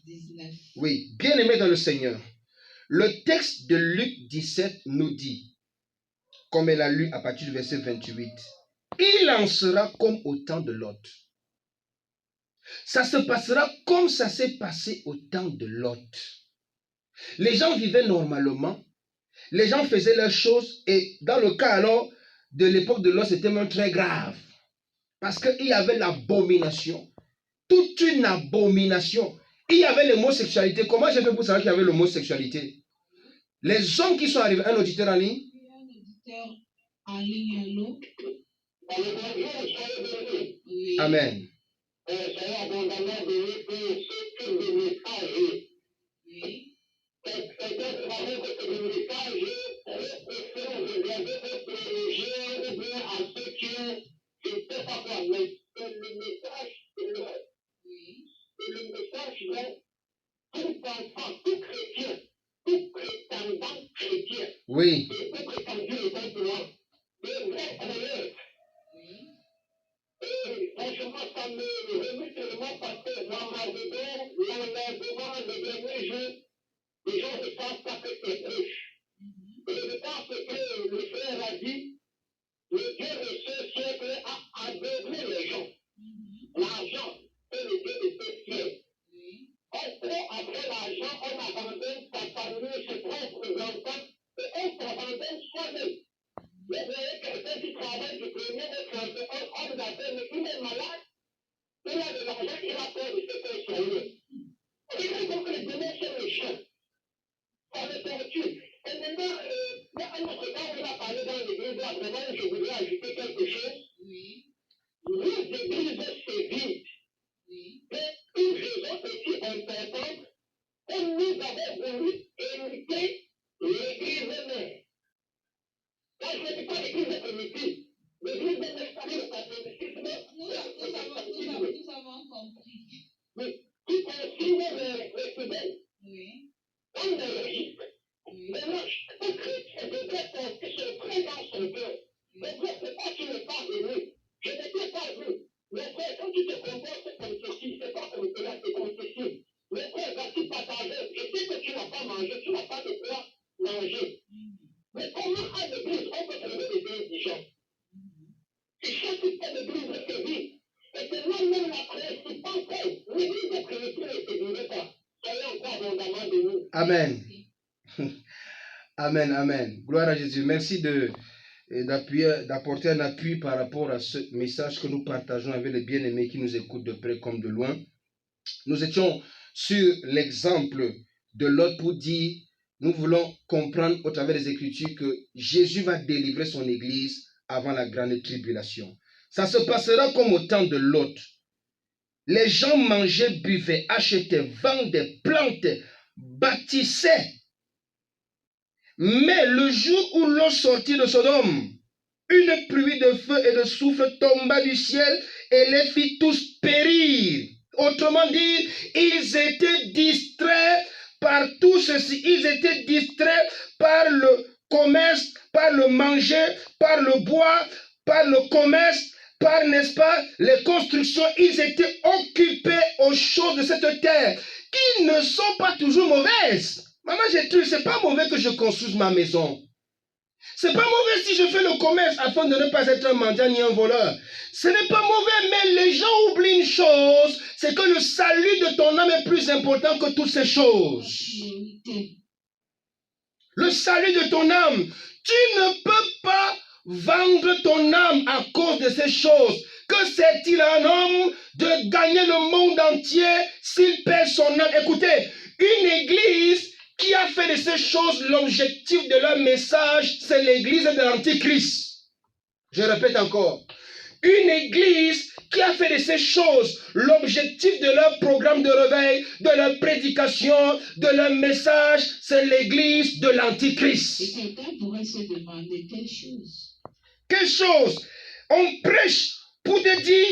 Oui, bien aimé dans le Seigneur. Le texte de Luc 17 nous dit, comme elle a lu à partir du verset 28, il en sera comme au temps de Lot. Ça se passera comme ça s'est passé au temps de Lot. Les gens vivaient normalement, les gens faisaient leurs choses et dans le cas alors de l'époque de Lot, c'était même très grave. Parce qu'il y avait l'abomination. Toute une abomination. Il y avait l'homosexualité. Comment j'ai fait pour savoir qu'il y avait l'homosexualité? Les hommes qui sont arrivés, un auditeur en ligne. Un auditeur en ligne, allô? Oui. Amen. Oui. Franchement, ça me remet tellement parce que l'enlèvement des derniers jours, les gens ne pensent pas que c'est proche. Et je pense que le frère a dit, le Dieu de ce siècle a aveuglé les gens. L'argent est le Dieu de ce siècle. On prend après l'argent, on abandonne sa famille, ses propres enfants, et on s'abandonne soi-même. Vous voyez quelqu'un qui travaille du premier au 31, on l'appelle, mais il est malade, il a de l'argent, il a peur de se faire soigner. Il faut que les démons sont méchants. Ça me perturbe. Et maintenant, il y a un autre temps où il a parlé dans l'église, là, vraiment, je voudrais ajouter quelque chose. Oui. Les églises se vident. Oui. Et une raison aussi importante, comme nous avons voulu éviter l'église mère. Là, je ne dis pas l'église primitive. L'église mère, c'est-à-dire le catholicisme. Nous avons compris. Oui. Qui consigne les fidèles. Oui. Comme le registre. Maintenant, chaque chrétien devrait penser se près dans son cœur. Le frère, c'est pas qu'il n'est pas venu. Je ne t'ai pas vu. Le frère, quand tu te comportes comme ceci, c'est pas comme cela, c'est comme ceci. Le frère, vas-tu partager? Je sais que tu n'as pas mangé, tu n'as pas de quoi manger. Mais comment à l'église, on peut trouver des indigents? Et chaque église se vit. Et c'est même la principale cause. L'église primitive ne se vivait pas. Soyons encore abondamment de nous. Amen. Amen, amen. Gloire à Jésus. Merci d'apporter un appui par rapport à ce message que nous partageons avec les bien-aimés qui nous écoutent de près comme de loin. Nous étions sur l'exemple de Lot pour dire, nous voulons comprendre au travers des Écritures que Jésus va délivrer son Église avant la grande tribulation. Ça se passera comme au temps de Lot. Les gens mangeaient, buvaient, achetaient, vendaient, plantaient, bâtissaient. Mais le jour où Lot sortit de Sodome, une pluie de feu et de soufre tomba du ciel et les fit tous périr. Autrement dit, ils étaient distraits par tout ceci. Ils étaient distraits par le commerce, par le manger, par le bois, par le commerce, par, n'est-ce pas, les constructions. Ils étaient occupés aux choses de cette terre qui ne sont pas toujours mauvaises. Maman, c'est pas mauvais que je construise ma maison. C'est pas mauvais si je fais le commerce afin de ne pas être un mendiant ni un voleur. Ce n'est pas mauvais, mais les gens oublient une chose, c'est que le salut de ton âme est plus important que toutes ces choses. Le salut de ton âme. Tu ne peux pas vendre ton âme à cause de ces choses. Que sert-il à un homme de gagner le monde entier s'il perd son âme? Écoutez, une église qui a fait de ces choses l'objectif de leur message, c'est l'église de l'Antichrist. Je répète encore. Une église qui a fait de ces choses l'objectif de leur programme de réveil, de leur prédication, de leur message, c'est l'église de l'Antichrist. Et quelqu'un pourrait se demander quelle chose? Quelle chose? On prêche pour te dire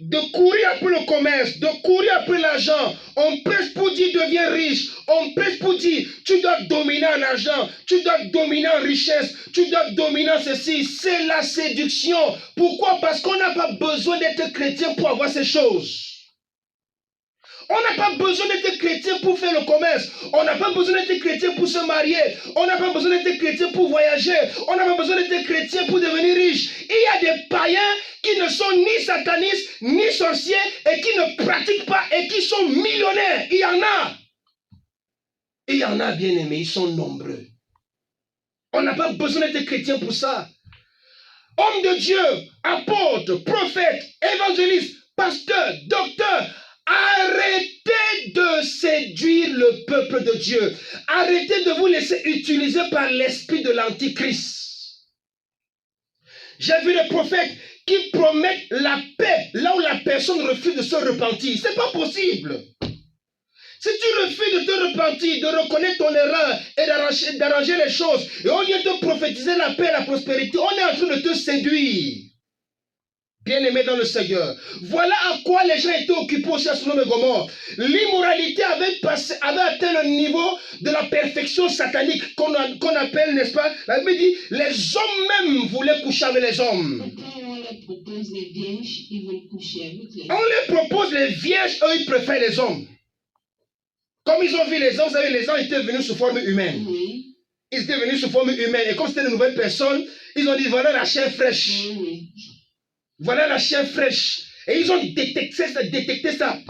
de courir après le commerce, de courir après l'argent. On prêche pour dire deviens riche. On prêche pour dire tu dois dominer en argent, tu dois dominer en richesse, tu dois dominer en ceci. C'est la séduction. Pourquoi? Parce qu'on n'a pas besoin d'être chrétien pour avoir ces choses. On n'a pas besoin d'être chrétien pour faire le commerce. On n'a pas besoin d'être chrétien pour se marier. On n'a pas besoin d'être chrétien pour voyager. On n'a pas besoin d'être chrétien pour devenir riche. Il y a des païens qui ne sont ni satanistes, ni sorciers, et qui ne pratiquent pas, et qui sont millionnaires. Il y en a. Il y en a, bien aimés, ils sont nombreux. On n'a pas besoin d'être chrétien pour ça. Homme de Dieu, apôtre, prophète, évangéliste, pasteur, docteur, arrêtez de séduire le peuple de Dieu. Arrêtez de vous laisser utiliser par l'esprit de l'Antichrist. J'ai vu des prophètes qui promettent la paix là où la personne refuse de se repentir. Ce n'est pas possible. Si tu refuses de te repentir, de reconnaître ton erreur et d'arranger les choses, et au lieu de prophétiser la paix et la prospérité, on est en train de te séduire. Bien-aimé dans le Seigneur, voilà à quoi les gens étaient occupés aussi à Sodome et Gomorrhe. L'immoralité avait atteint le niveau de la perfection satanique qu'on appelle, n'est-ce pas? La Bible dit, les hommes même voulaient coucher avec les hommes. On les propose les vierges, ils veulent coucher avec les hommes. On les propose les vierges, eux ils préfèrent les hommes. Comme ils ont vu les hommes, vous savez, les hommes étaient venus sous forme humaine. Oui. Ils étaient venus sous forme humaine. Et comme c'était de nouvelles personnes, ils ont dit, voilà la chair fraîche. Oui. Voilà la chair fraîche. Et ils ont détecté ça.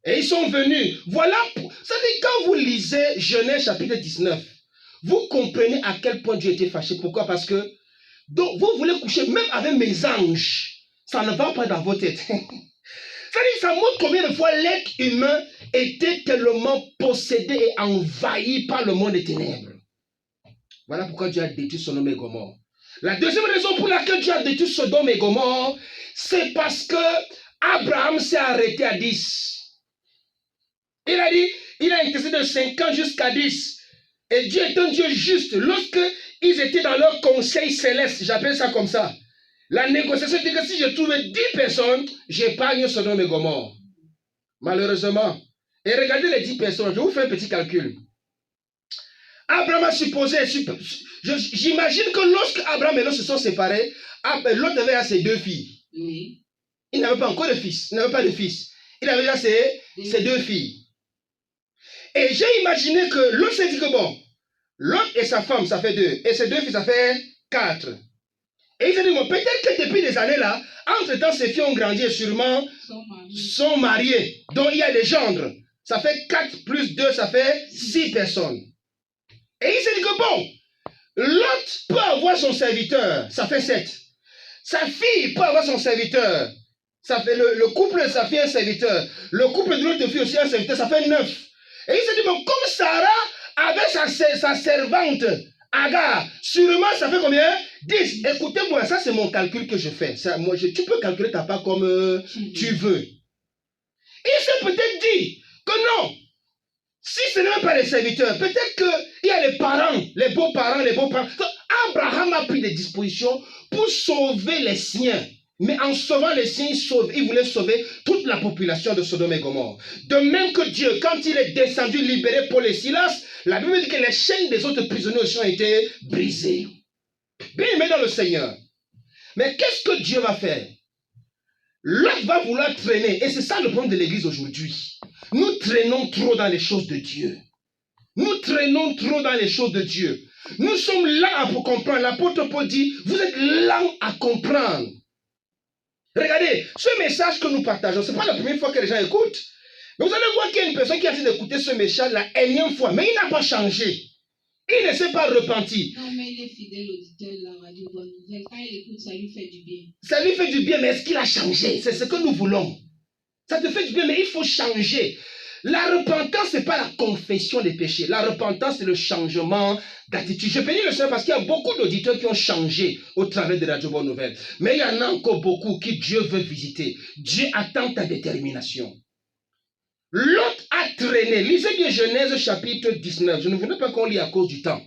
Et ils sont venus. Voilà. Vous savez, quand vous lisez Genèse chapitre 19, vous comprenez à quel point Dieu était fâché. Pourquoi? Parce que donc, vous voulez coucher même avec mes anges. Ça ne va pas dans vos têtes. Ça montre combien de fois l'être humain était tellement possédé et envahi par le monde des ténèbres. Voilà pourquoi Dieu a détruit Sodome et Gomorrhe. La deuxième raison pour laquelle Dieu a détruit Sodome et Gomorrhe, c'est parce que Abraham s'est arrêté à 10. Il a dit, il a intercédé de 5 ans jusqu'à 10. Et Dieu est un Dieu juste. Lorsqu'ils étaient dans leur conseil céleste, j'appelle ça comme ça, la négociation dit que si je trouvais 10 personnes, j'épargne Sodome et Gomorrhe. Malheureusement. Et regardez les 10 personnes, je vous fais un petit calcul. Abraham a supposé, j'imagine que lorsque Abraham et Lot se sont séparés, Lot avait ses 2 filles. Oui. Il n'avait pas encore de fils, il n'avait pas de fils. Il avait déjà ses 2 filles. Et j'ai imaginé que Lot s'est dit que bon, Lot et sa femme, ça fait 2. Et ses 2 filles, ça fait 4. Et il s'est dit, bon, peut-être que depuis des années là, entre-temps, ces filles ont grandi et sûrement sont mariées. Donc il y a des gendres. Ça fait 4 plus 2, ça fait 6 personnes. Et il s'est dit que bon, Lot peut avoir son serviteur, ça fait 7. Sa fille peut avoir son serviteur. Ça fait le couple de sa fille un serviteur. Le couple de l'autre fille aussi un serviteur, ça fait 9. Et il s'est dit, bon, comme Sarah avait sa servante, Agar, sûrement ça fait combien? 10. Écoutez-moi, ça c'est mon calcul que je fais. Ça, tu peux calculer ta part comme tu veux. Il s'est peut-être dit que non. Si ce n'est même pas les serviteurs, peut-être qu'il y a les parents, les beaux-parents. Abraham a pris des dispositions pour sauver les siens. Mais en sauvant les siens, il voulait sauver toute la population de Sodome et Gomorrhe. De même que Dieu, quand il est descendu libérer Paul et Silas, la Bible dit que les chaînes des autres prisonniers aussi ont été brisées. Bien aimé dans le Seigneur. Mais qu'est-ce que Dieu va faire? L'autre va vouloir traîner. Et c'est ça le problème de l'église aujourd'hui. Nous traînons trop dans les choses de Dieu. Nous traînons trop dans les choses de Dieu. Nous sommes lents pour comprendre. L'apôtre Paul dit, vous êtes lents à comprendre. Regardez, ce message que nous partageons, ce n'est pas la première fois que les gens écoutent. Mais vous allez voir qu'il y a une personne qui a essayé d'écouter ce message la énième fois, mais il n'a pas changé. Il ne s'est pas repenti. Non, mais il est fidèle auditeur de la radio Bonne Nouvelle. Quand il écoute, ça lui fait du bien. Ça lui fait du bien, mais est-ce qu'il a changé? C'est ce que nous voulons. Ça te fait du bien, mais il faut changer. La repentance, ce n'est pas la confession des péchés. La repentance, c'est le changement d'attitude. Je bénis le Seigneur parce qu'il y a beaucoup d'auditeurs qui ont changé au travers de la Radio Bonne Nouvelle. Mais il y en a encore beaucoup qui Dieu veut visiter. Dieu attend ta détermination. L'autre a traîné. Lisez bien Genèse chapitre 19. Je ne voulais pas qu'on lit à cause du temps.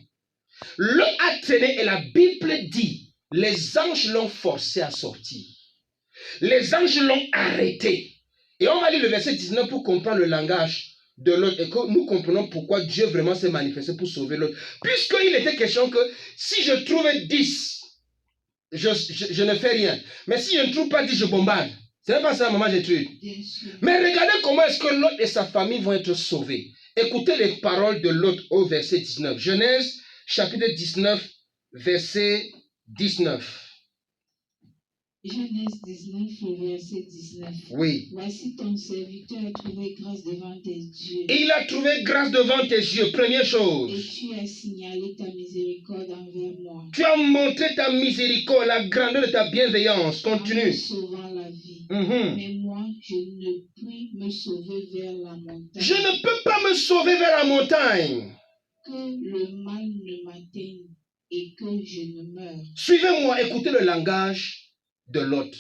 L'autre a traîné et la Bible dit, les anges l'ont forcé à sortir. Les anges l'ont arrêté. Et on va lire le verset 19 pour comprendre le langage de l'autre et que nous comprenons pourquoi Dieu vraiment s'est manifesté pour sauver l'autre. Puisqu'il était question que si je trouvais 10, je ne fais rien. Mais si je ne trouve pas 10, je bombarde. C'est pas ça, maman Gertrude. Mais regardez comment est-ce que l'autre et sa famille vont être sauvés. Écoutez les paroles de l'autre au verset 19. Genèse chapitre 19, verset 19. Genèse 19, verset 19. Oui. Voici ton serviteur a trouvé grâce devant tes yeux. Il a trouvé grâce devant tes yeux, première chose. Et tu as signalé ta miséricorde envers moi. Tu as montré ta miséricorde, la grandeur de ta bienveillance. Continue. En me sauvant la vie. Mais moi, je ne puis me sauver vers la montagne. Je ne peux pas me sauver vers la montagne. Que le mal ne m'atteigne et que je ne meure. Suivez-moi, écoutez le langage de Lot.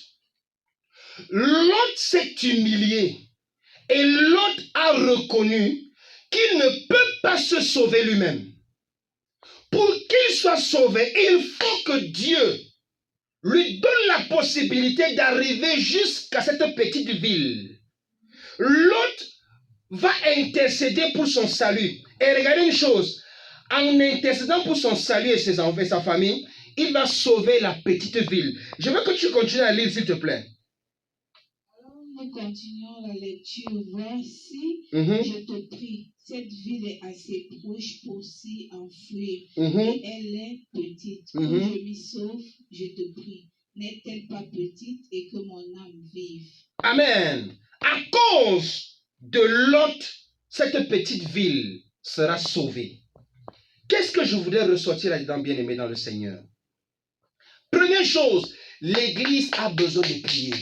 Lot s'est humilié et Lot a reconnu qu'il ne peut pas se sauver lui-même. Pour qu'il soit sauvé, il faut que Dieu lui donne la possibilité d'arriver jusqu'à cette petite ville. Lot va intercéder pour son salut. Et regardez une chose, en intercédant pour son salut et ses enfants et sa famille, il va sauver la petite ville. Je veux que tu continues à lire, s'il te plaît. Alors, nous continuons la lecture. Voici, je te prie, cette ville est assez proche pour s'y enfouir. Et elle est petite. Que je m'y sauve, je te prie. N'est-elle pas petite et que mon âme vive? Amen. À cause de Lot, cette petite ville sera sauvée. Qu'est-ce que je voudrais ressortir là-dedans, bien-aimé dans le Seigneur? Première chose, l'église a besoin de prier.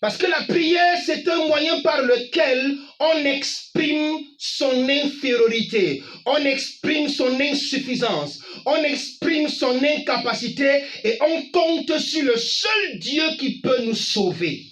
Parce que la prière, c'est un moyen par lequel on exprime son infériorité, on exprime son insuffisance, on exprime son incapacité et on compte sur le seul Dieu qui peut nous sauver.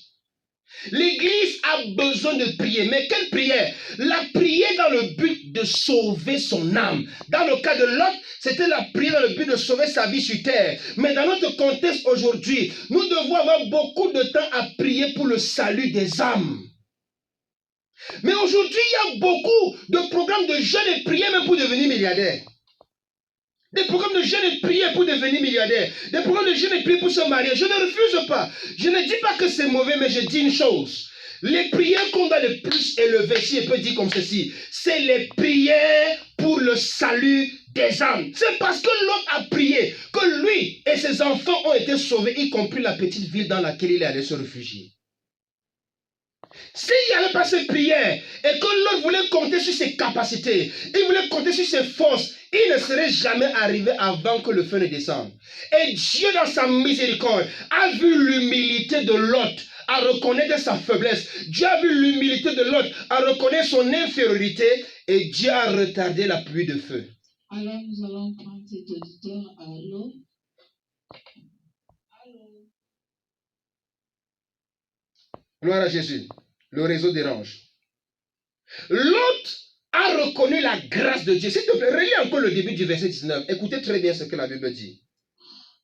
L'église a besoin de prier. Mais quelle prière? La prière dans le but de sauver son âme. Dans le cas de Lot, c'était la prière dans le but de sauver sa vie sur terre. Mais dans notre contexte aujourd'hui, nous devons avoir beaucoup de temps à prier pour le salut des âmes. Mais aujourd'hui, il y a beaucoup de programmes de jeûne et prière même pour devenir milliardaire. Des programmes de jeûne et prière pour devenir milliardaire. Des programmes de jeûne et prière pour se marier. Je ne refuse pas. Je ne dis pas que c'est mauvais, mais je dis une chose. Les prières qu'on doit le plus élever, si je peux dire comme ceci, c'est les prières pour le salut des âmes. C'est parce que l'autre a prié que lui et ses enfants ont été sauvés, y compris la petite ville dans laquelle il est allé se réfugier. S'il n'y avait pas cette prière et que l'autre voulait compter sur ses capacités, il voulait compter sur ses forces, il ne serait jamais arrivé avant que le feu ne descende. Et Dieu, dans sa miséricorde, a vu l'humilité de Lot, à reconnaître sa faiblesse. Dieu a vu l'humilité de Lot, à reconnaître son infériorité, et Dieu a retardé la pluie de feu. Alors nous allons prendre cet auditeur à l'eau. Allô? Gloire à Jésus. Le réseau dérange. Lot a reconnu la grâce de Dieu. S'il te plaît, relis encore le début du verset 19. Écoutez très bien ce que la Bible dit.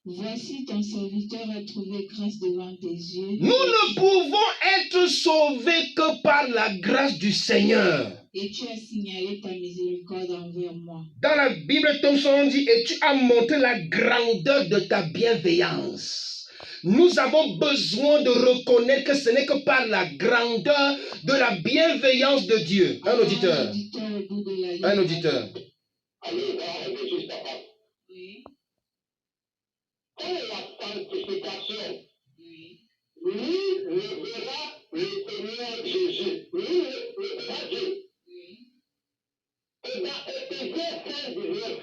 Voici ton serviteur a trouvé grâce devant tes yeux. Nous ne pouvons être sauvés que par la grâce du Seigneur. Et tu as signalé ta miséricorde envers moi. Dans la Bible, Thomson dit, et tu as montré la grandeur de ta bienveillance. Nous avons besoin de reconnaître que ce n'est que par la grandeur de la bienveillance de Dieu. Un auditeur. Un auditeur. Oui. Et la sanctification. Lui le verra le Seigneur Jésus. Lui le verra Dieu. Et dans Éphésiens 5:19,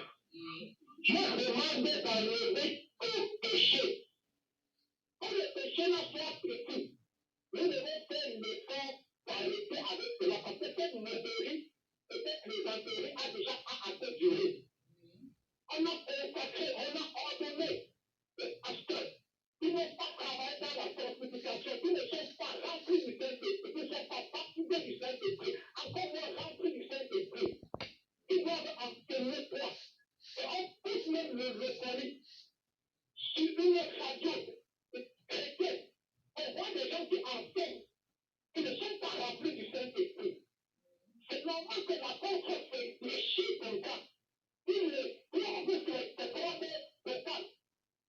Dieu demande d'enlever tout péché. Quand le péché n'a soit critique, nous devons faire une effort d'arrêter avec cela. Parce que cette métairie, cette plaisanterie a déjà assez duré. On a consacré, on a ordonné les pasteurs qui n'ont pas travaillé dans la sanctification, qui ne sont pas remplis du Saint-Esprit, qui ne sont pas baptisés du Saint-Esprit, encore moins remplis du Saint-Esprit. Ils doivent en tenir place. Et on peut même le reconnaître sur une radio chrétienne. On voit des gens qui enseignent, qui ne sont pas remplis du Saint-Esprit. C'est normal que l'apôtre fait pécher comme ça. Il le prouve que c'est droit de tal.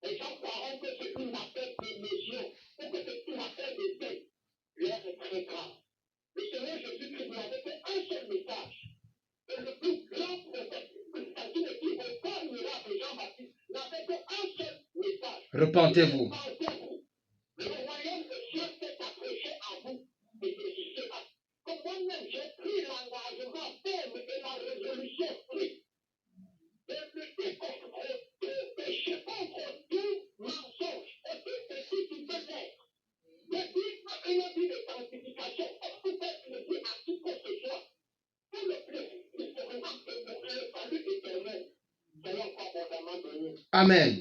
Les gens croiront que c'est une affaire de mission ou que c'est une affaire de paix. L'heure est très grave. Le Seigneur Jésus-Christ n'avait fait un seul message. Et le plus grand prophète, qui ne dit aucun miracle, Jean-Baptiste, n'avait qu'un seul message. Repentez-vous. Repentez-vous. Le royaume de Dieu s'est approché à vous. Et c'est cela. Comme moi-même, j'ai pris l'engagement ferme et la résolution stricte de lutter contre tout péché, contre tout mensonge, et tout ce qui peut être. De vivre une vie de sanctification, et peut-être une vie à tout que ce soit. Pour le plus, nous serons que le salut éternel. Soyons abondamment bénis. Amen.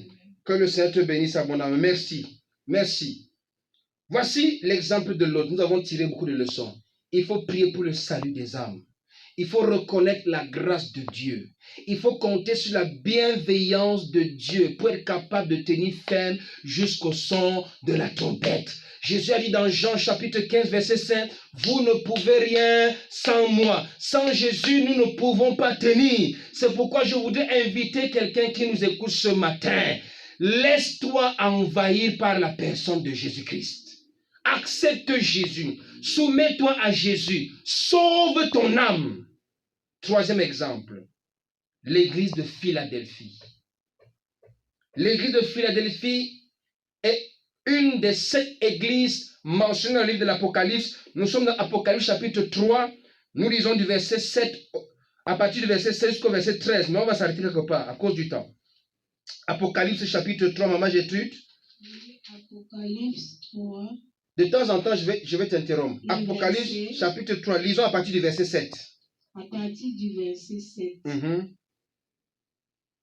Que le Seigneur te bénisse abondamment. Merci. Merci. Voici l'exemple de l'autre. Nous avons tiré beaucoup de leçons. Il faut prier pour le salut des âmes. Il faut reconnaître la grâce de Dieu. Il faut compter sur la bienveillance de Dieu pour être capable de tenir ferme jusqu'au son de la trompette. Jésus a dit dans Jean chapitre 15 verset 5, « Vous ne pouvez rien sans moi. Sans Jésus, nous ne pouvons pas tenir. » C'est pourquoi je voudrais inviter quelqu'un qui nous écoute ce matin. Laisse-toi envahir par la personne de Jésus-Christ. Accepte Jésus. Soumets-toi à Jésus. Sauve ton âme. Troisième exemple, l'église de Philadelphie. L'église de Philadelphie est une des 7 églises mentionnées dans le livre de l'Apocalypse. Nous sommes dans Apocalypse chapitre 3. Nous lisons du verset 7, à partir du verset 16 jusqu'au verset 13. Mais on va s'arrêter quelque part à cause du temps. Apocalypse chapitre 3, maman Gertrude. Apocalypse 3. De temps en temps, je vais t'interrompre. Apocalypse chapitre 3, lisons à partir du verset 7. À partir du verset 7.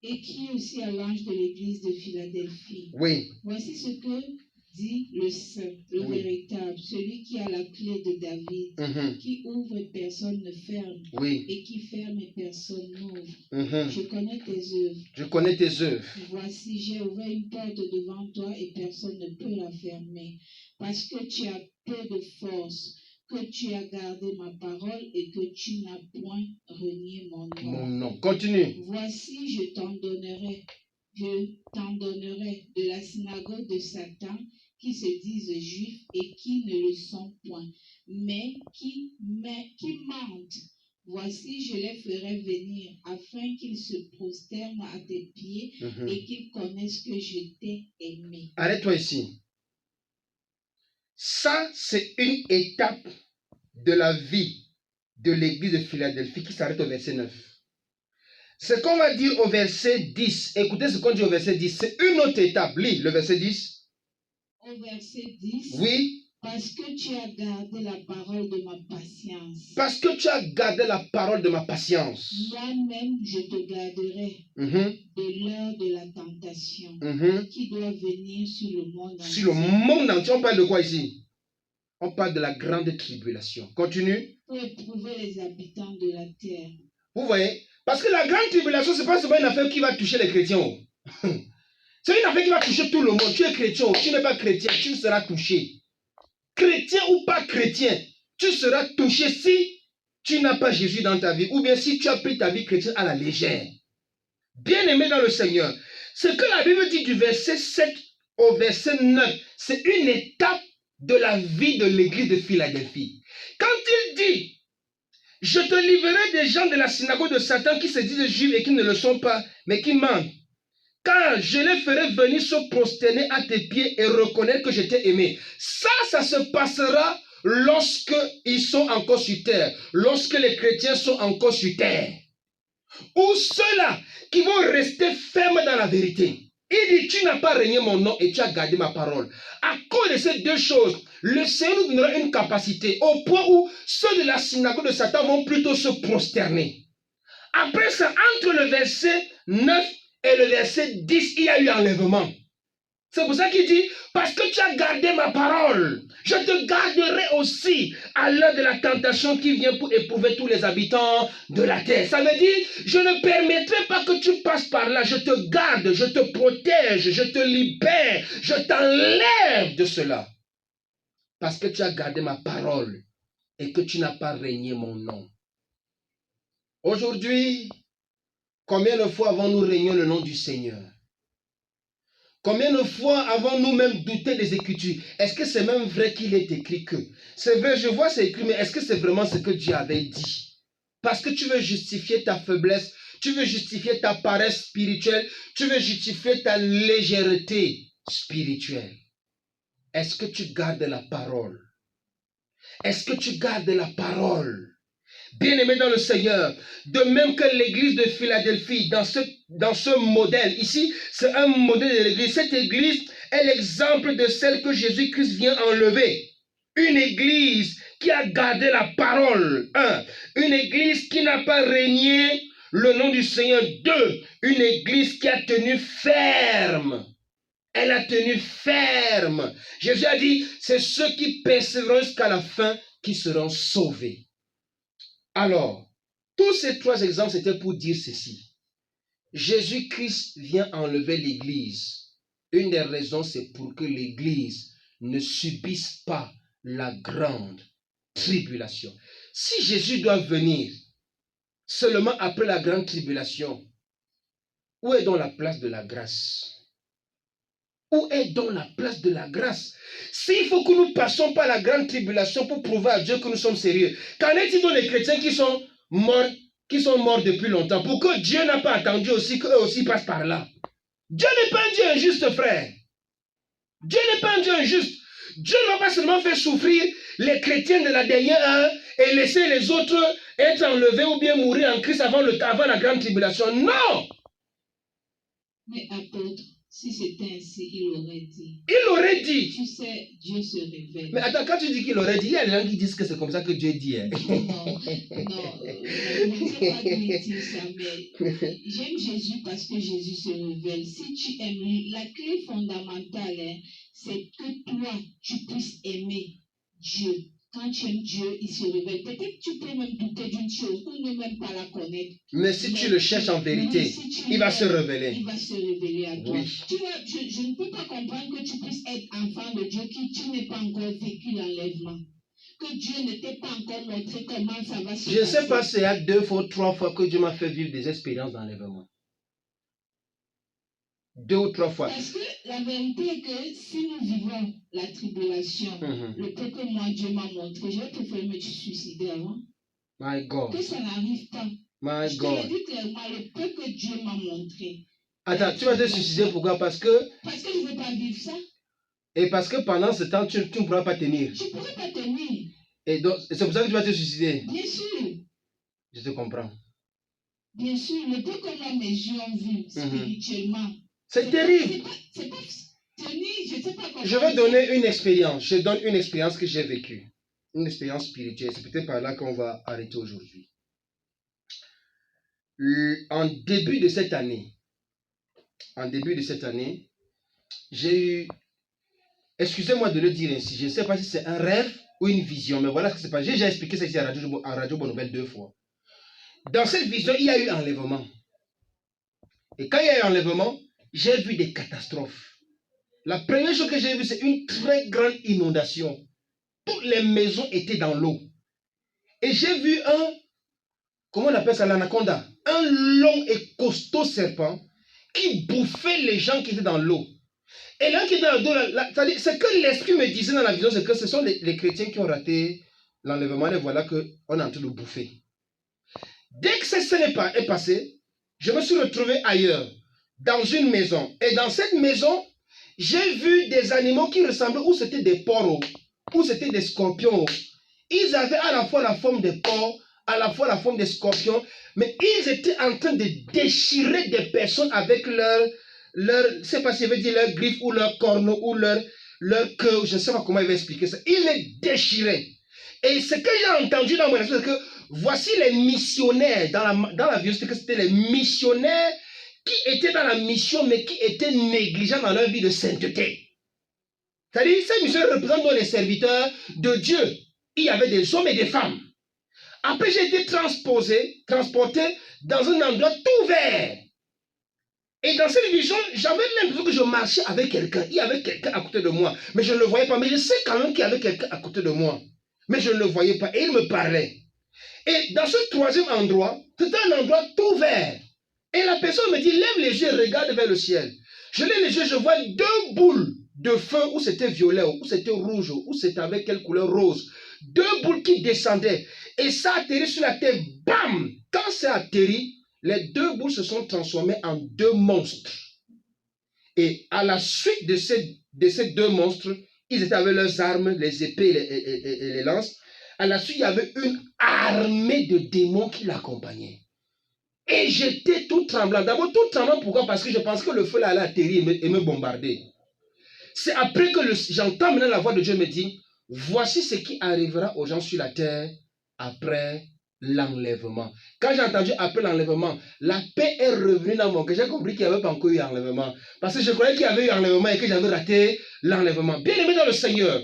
Écrit aussi à l'ange de l'église de Philadelphie. Oui. Voici ce que dit le Saint, le véritable, celui qui a la clé de David, qui ouvre et personne ne ferme, et qui ferme et personne n'ouvre. Je connais tes œuvres. Je connais tes œuvres. Voici, j'ai ouvert une porte devant toi et personne ne peut la fermer, parce que tu as peu de force, que tu as gardé ma parole et que tu n'as point renié mon nom. Mon nom. Continue. Voici, je t'en donnerai de la synagogue de Satan, qui se disent juifs et qui ne le sont point, mais qui mentent. Voici, je les ferai venir afin qu'ils se prosternent à tes pieds et qu'ils connaissent que je t'ai aimé. Arrête-toi ici. Ça, c'est une étape de la vie de l'église de Philadelphie qui s'arrête au verset 9. Ce qu'on va dire au verset 10, écoutez ce qu'on dit au verset 10, c'est une autre étape. Lis le verset 10. Au verset 10. Oui. Parce que tu as gardé la parole de ma patience. Parce que tu as gardé la parole de ma patience. Moi-même, je te garderai de l'heure de la tentation qui doit venir sur le monde entier. Sur le monde entier, on parle de quoi ici? On parle de la grande tribulation. Continue. Pour éprouver les habitants de la terre. Vous voyez? Parce que la grande tribulation, ce n'est pas seulement une affaire qui va toucher les chrétiens. C'est une affaire qui va toucher tout le monde. Tu es chrétien, tu n'es pas chrétien, tu seras touché. Chrétien ou pas chrétien, tu seras touché si tu n'as pas Jésus dans ta vie, ou bien si tu as pris ta vie chrétienne à la légère. Bien-aimé dans le Seigneur, ce que la Bible dit du verset 7 au verset 9, c'est une étape de la vie de l'église de Philadelphie. Quand il dit, je te livrerai des gens de la synagogue de Satan qui se disent juifs et qui ne le sont pas, mais qui mentent. Car je les ferai venir se prosterner à tes pieds et reconnaître que je t'ai aimé. Ça se passera lorsque ils sont encore sur terre, lorsque les chrétiens sont encore sur terre. Ou ceux-là qui vont rester fermes dans la vérité. Il dit, tu n'as pas régné mon nom et tu as gardé ma parole. À cause de ces deux choses, le Seigneur nous donnera une capacité au point où ceux de la synagogue de Satan vont plutôt se prosterner. Après ça, entre le verset 9 et le verset 10, il y a eu enlèvement. C'est pour ça qu'il dit, parce que tu as gardé ma parole, je te garderai aussi à l'heure de la tentation qui vient pour éprouver tous les habitants de la terre. Ça veut dire, je ne permettrai pas que tu passes par là. Je te garde, je te protège, je te libère, je t'enlève de cela. Parce que tu as gardé ma parole et que tu n'as pas régné mon nom. Aujourd'hui, combien de fois avons-nous régné le nom du Seigneur? Combien de fois avons-nous même douté des Écritures? Est-ce que c'est même vrai qu'il est écrit que? C'est vrai, je vois c'est écrit, mais est-ce que c'est vraiment ce que Dieu avait dit? Parce que tu veux justifier ta faiblesse, tu veux justifier ta paresse spirituelle, tu veux justifier ta légèreté spirituelle. Est-ce que tu gardes la parole? Est-ce que tu gardes la parole? Bien-aimé dans le Seigneur, de même que l'église de Philadelphie, dans ce modèle, ici, c'est un modèle de l'église. Cette église est l'exemple de celle que Jésus-Christ vient enlever. Une église qui a gardé la parole. 1. Une église qui n'a pas régné le nom du Seigneur. 2. Une église qui a tenu ferme. Elle a tenu ferme. Jésus a dit, c'est ceux qui persévèrent jusqu'à la fin qui seront sauvés. Alors, tous ces trois exemples, c'était pour dire ceci. Jésus-Christ vient enlever l'Église. Une des raisons, c'est pour que l'Église ne subisse pas la grande tribulation. Si Jésus doit venir seulement après la grande tribulation, où est donc la place de la grâce? Où est donc la place de la grâce? S'il faut que nous passions par la grande tribulation pour prouver à Dieu que nous sommes sérieux, qu'en est-il donc des chrétiens qui sont morts depuis longtemps? Pourquoi Dieu n'a pas attendu aussi qu'eux aussi passent par là? Dieu n'est pas un Dieu injuste, frère. Dieu n'est pas un Dieu injuste. Dieu ne va pas seulement faire souffrir les chrétiens de la dernière heure et laisser les autres être enlevés ou bien mourir en Christ avant la grande tribulation. Non! Mais apôtre, si c'était ainsi, il aurait dit. Il aurait dit. Tu sais, Dieu se révèle. Mais attends, quand tu dis qu'il aurait dit, il y a des gens qui disent que c'est comme ça que Dieu dit. Hein. Non, je ne sais pas lui dire ça, mais j'aime Jésus parce que Jésus se révèle. Si tu aimes, la clé fondamentale, c'est que toi, tu puisses aimer Dieu. Quand tu aimes Dieu, il se révèle. Peut-être que tu peux même douter d'une chose ou ne même pas la connaître. Mais si tu le cherches en vérité, si il va se révéler. Il va se révéler à toi. Oui. Tu vois, je ne peux pas comprendre que tu puisses être enfant de Dieu qui tu n'es pas encore vécu l'enlèvement. Que Dieu ne t'ait pas encore montré comment ça va se passer. Je ne sais pas si il y a 2 fois, 3 fois que Dieu m'a fait vivre des expériences d'enlèvement. 2 ou 3 fois. Parce que la vérité est que si nous vivons la tribulation, le peu que moi Dieu m'a montré, je préfère me suicider avant. My God. Que ça n'arrive pas. My God. Je te le dis clairement, le peu que Dieu m'a montré. Attends, tu vas te suicider pourquoi? Parce que je ne veux pas vivre ça. Et parce que pendant ce temps, tu ne pourras pas tenir. Je ne pourrai pas tenir. Et donc, c'est pour ça que tu vas te suicider. Bien sûr. Je te comprends. Bien sûr, le peu que moi mes yeux ont vu spirituellement. C'est terrible. C'est pas tenir, je ne sais pas comment. Je vais donner une expérience. Je donne une expérience que j'ai vécue. Une expérience spirituelle. C'est peut-être par là qu'on va arrêter aujourd'hui. En début de cette année, j'ai eu, excusez-moi de le dire ainsi, je ne sais pas si c'est un rêve ou une vision, mais voilà ce qui s'est passé. J'ai déjà expliqué ça ici à Radio Bonne Nouvelle 2 fois. Dans cette vision, il y a eu enlèvement. Et quand il y a eu enlèvement, j'ai vu des catastrophes. La première chose que j'ai vue, c'est une très grande inondation. Toutes les maisons étaient dans l'eau. Et j'ai vu comment on appelle ça, l'anaconda, un long et costaud serpent qui bouffait les gens qui étaient dans l'eau. Et là qui est dans le dos, ce que l'esprit me disait dans la vision, c'est que ce sont les chrétiens qui ont raté l'enlèvement, et voilà qu'on est en train de bouffer. Dès que ce n'est passé, je me suis retrouvé ailleurs, dans une maison. Et dans cette maison, j'ai vu des animaux qui ressemblaient, où c'était des porcs, où c'était des scorpions. Ils avaient à la fois la forme des porcs, à la fois la forme des scorpions, mais ils étaient en train de déchirer des personnes avec leur je ne sais pas si je veux dire leur griffe ou leur corne ou leur queue, je ne sais pas comment il va expliquer ça. Ils les déchiraient. Et ce que j'ai entendu dans mon esprit, c'est que voici les missionnaires dans la vie, c'était que c'était les missionnaires qui étaient dans la mission, mais qui étaient négligents dans leur vie de sainteté. C'est-à-dire, ces missionnaires représentent les serviteurs de Dieu. Il y avait des hommes et des femmes. Après, j'ai été transporté dans un endroit tout vert. Et dans cette vision, j'avais l'impression que je marchais avec quelqu'un. Il y avait quelqu'un à côté de moi, mais je ne le voyais pas. Mais je sais quand même qu'il y avait quelqu'un à côté de moi. Mais je ne le voyais pas. Et il me parlait. Et dans ce troisième endroit, c'était un endroit tout vert. Et la personne me dit, lève les yeux et regarde vers le ciel. Je lève les yeux, je vois deux boules de feu, où c'était violet, où c'était rouge, où c'était avec quelle couleur rose. Deux boules qui descendaient. Et ça atterrit sur la terre. Bam! Quand ça atterrit, les deux boules se sont transformées en deux monstres. Et à la suite de ces deux monstres, ils étaient avec leurs armes, les épées et les lances. À la suite, il y avait une armée de démons qui l'accompagnaient. Et j'étais tout tremblant. D'abord, tout tremblant, pourquoi? Parce que je pensais que le feu là allait atterrir et me bombarder. C'est après que j'entends maintenant la voix de Dieu me dire, voici ce qui arrivera aux gens sur la terre après l'enlèvement. Quand j'ai entendu après l'enlèvement, la paix est revenue dans mon cœur. J'ai compris qu'il n'y avait pas encore eu enlèvement. Parce que je croyais qu'il y avait eu enlèvement et que j'avais raté l'enlèvement. Bien aimé dans le Seigneur,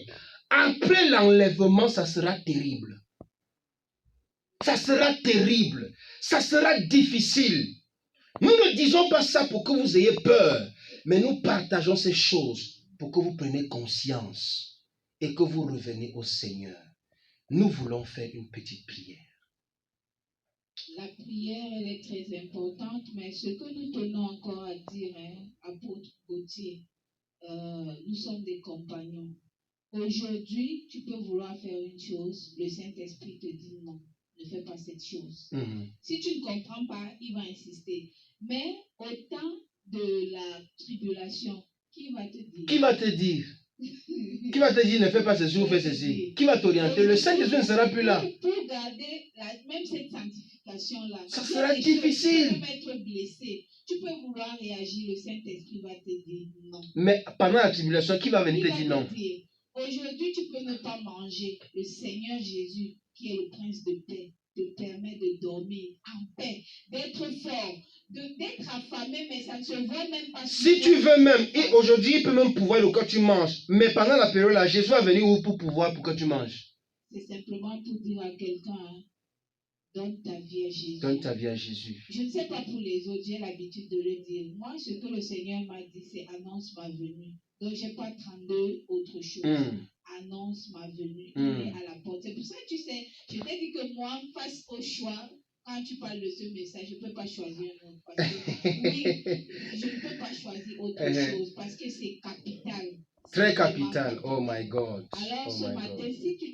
après l'enlèvement, ça sera terrible. Ça sera terrible. Ça sera difficile. Nous ne disons pas ça pour que vous ayez peur, mais nous partageons ces choses pour que vous preniez conscience et que vous reveniez au Seigneur. Nous voulons faire une petite prière. La prière, elle est très importante, mais ce que nous tenons encore à dire, apôtre Gauthier, nous sommes des compagnons. Aujourd'hui, tu peux vouloir faire une chose, le Saint-Esprit te dit non, ne fais pas cette chose. Si tu ne comprends pas, il va insister. Mais au temps de la tribulation, qui va te dire? Qui va te dire? Qui va te dire ne fais pas ceci ou fais ceci? Qui va t'orienter? Le Saint-Esprit ne sera plus là. Pour garder même cette sanctification-là, ça sera difficile. Tu peux même être blessé. Tu peux vouloir réagir, le Saint-Esprit va te dire non. Mais pendant la tribulation, qui va venir te dire non? Aujourd'hui, tu peux ne pas manger. Le Seigneur Jésus, qui est le Prince de paix, te permet de dormir en paix, d'être fort, d'être affamé, mais ça ne se voit même pas. Si tu veux même, et aujourd'hui, il peut même pouvoir quand tu manges. Mais pendant la période là, Jésus va venir où pour pouvoir pour que tu manges? C'est simplement pour dire à quelqu'un, donne ta vie à Jésus. Donne ta vie à Jésus. Je ne sais pas pour les autres, j'ai l'habitude de le dire. Moi, ce que le Seigneur m'a dit, c'est annonce ma venue. Donc, je n'ai pas 32 autres choses. Annonce ma venue. Il est à la porte. C'est pour ça que tu sais, je t'ai dit que moi, face au choix, quand tu parles de ce message, je ne peux pas choisir un autre. Parce que, oui, je ne peux pas choisir autre chose parce que c'est capital. Très capital. Oh my God. Alors, ce matin, si tu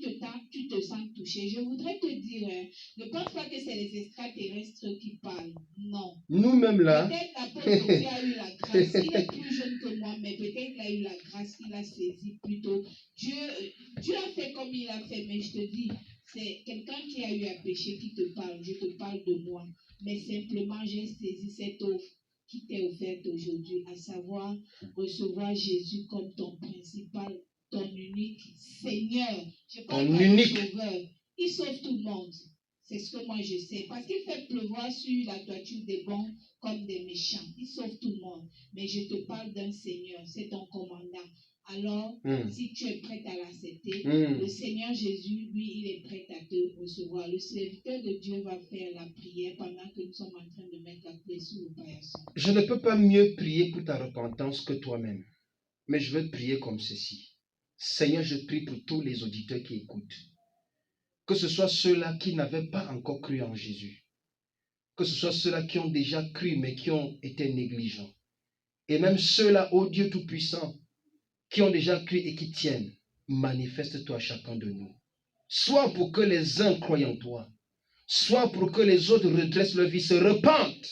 te sens touché, je voudrais te dire, ne pense pas que c'est les extraterrestres qui parlent. Non. Nous-mêmes là. Peut-être l'apôtre qui a eu la grâce. Il est plus jeune que moi, mais peut-être qu'il a eu la grâce, il a saisi plutôt. Dieu a fait comme il a fait, mais je te dis, c'est quelqu'un qui a eu un péché qui te parle. Je te parle de moi. Mais simplement, j'ai saisi cette offre qui t'est offerte aujourd'hui, à savoir recevoir Jésus comme ton principal, ton unique Seigneur. Je parle pas de sauveur. Il sauve tout le monde. C'est ce que moi je sais. Parce qu'il fait pleuvoir sur la toiture des bons comme des méchants. Il sauve tout le monde. Mais je te parle d'un Seigneur. C'est ton commandant. Alors, si tu es prêt à l'accepter, le Seigneur Jésus, lui, il est prêt à te recevoir. Le serviteur de Dieu va faire la prière pendant que nous sommes en train de mettre la clé sous le paillasson. Je ne peux pas mieux prier pour ta repentance que toi-même. Mais je veux prier comme ceci. Seigneur, je prie pour tous les auditeurs qui écoutent. Que ce soit ceux-là qui n'avaient pas encore cru en Jésus. Que ce soit ceux-là qui ont déjà cru mais qui ont été négligents. Et même ceux-là, ô Dieu Tout-Puissant, qui ont déjà cru et qui tiennent, manifeste-toi à chacun de nous. Soit pour que les uns croient en toi, soit pour que les autres redressent leur vie, se repentent.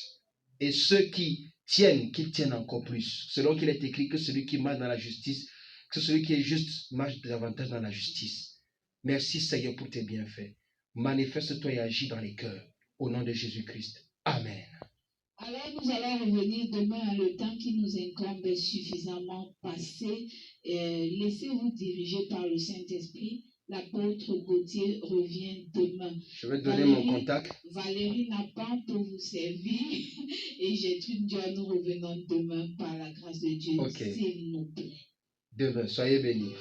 Et ceux qui tiennent, qu'ils tiennent encore plus. Selon qu'il est écrit que celui qui marche dans la justice, que celui qui est juste marche davantage dans la justice. Merci Seigneur pour tes bienfaits. Manifeste-toi et agis dans les cœurs. Au nom de Jésus-Christ. Amen. Alors nous allons revenir demain. Le temps qui nous incombe est suffisamment passé. Laissez-vous diriger par le Saint-Esprit. L'apôtre Gauthier revient demain. Je vais donner mon contact. Valérie Napan pour vous servir. Et Gertrude Dior, nous revenons demain par la grâce de Dieu. Okay. S'il nous plaît. Demain, soyez bénis.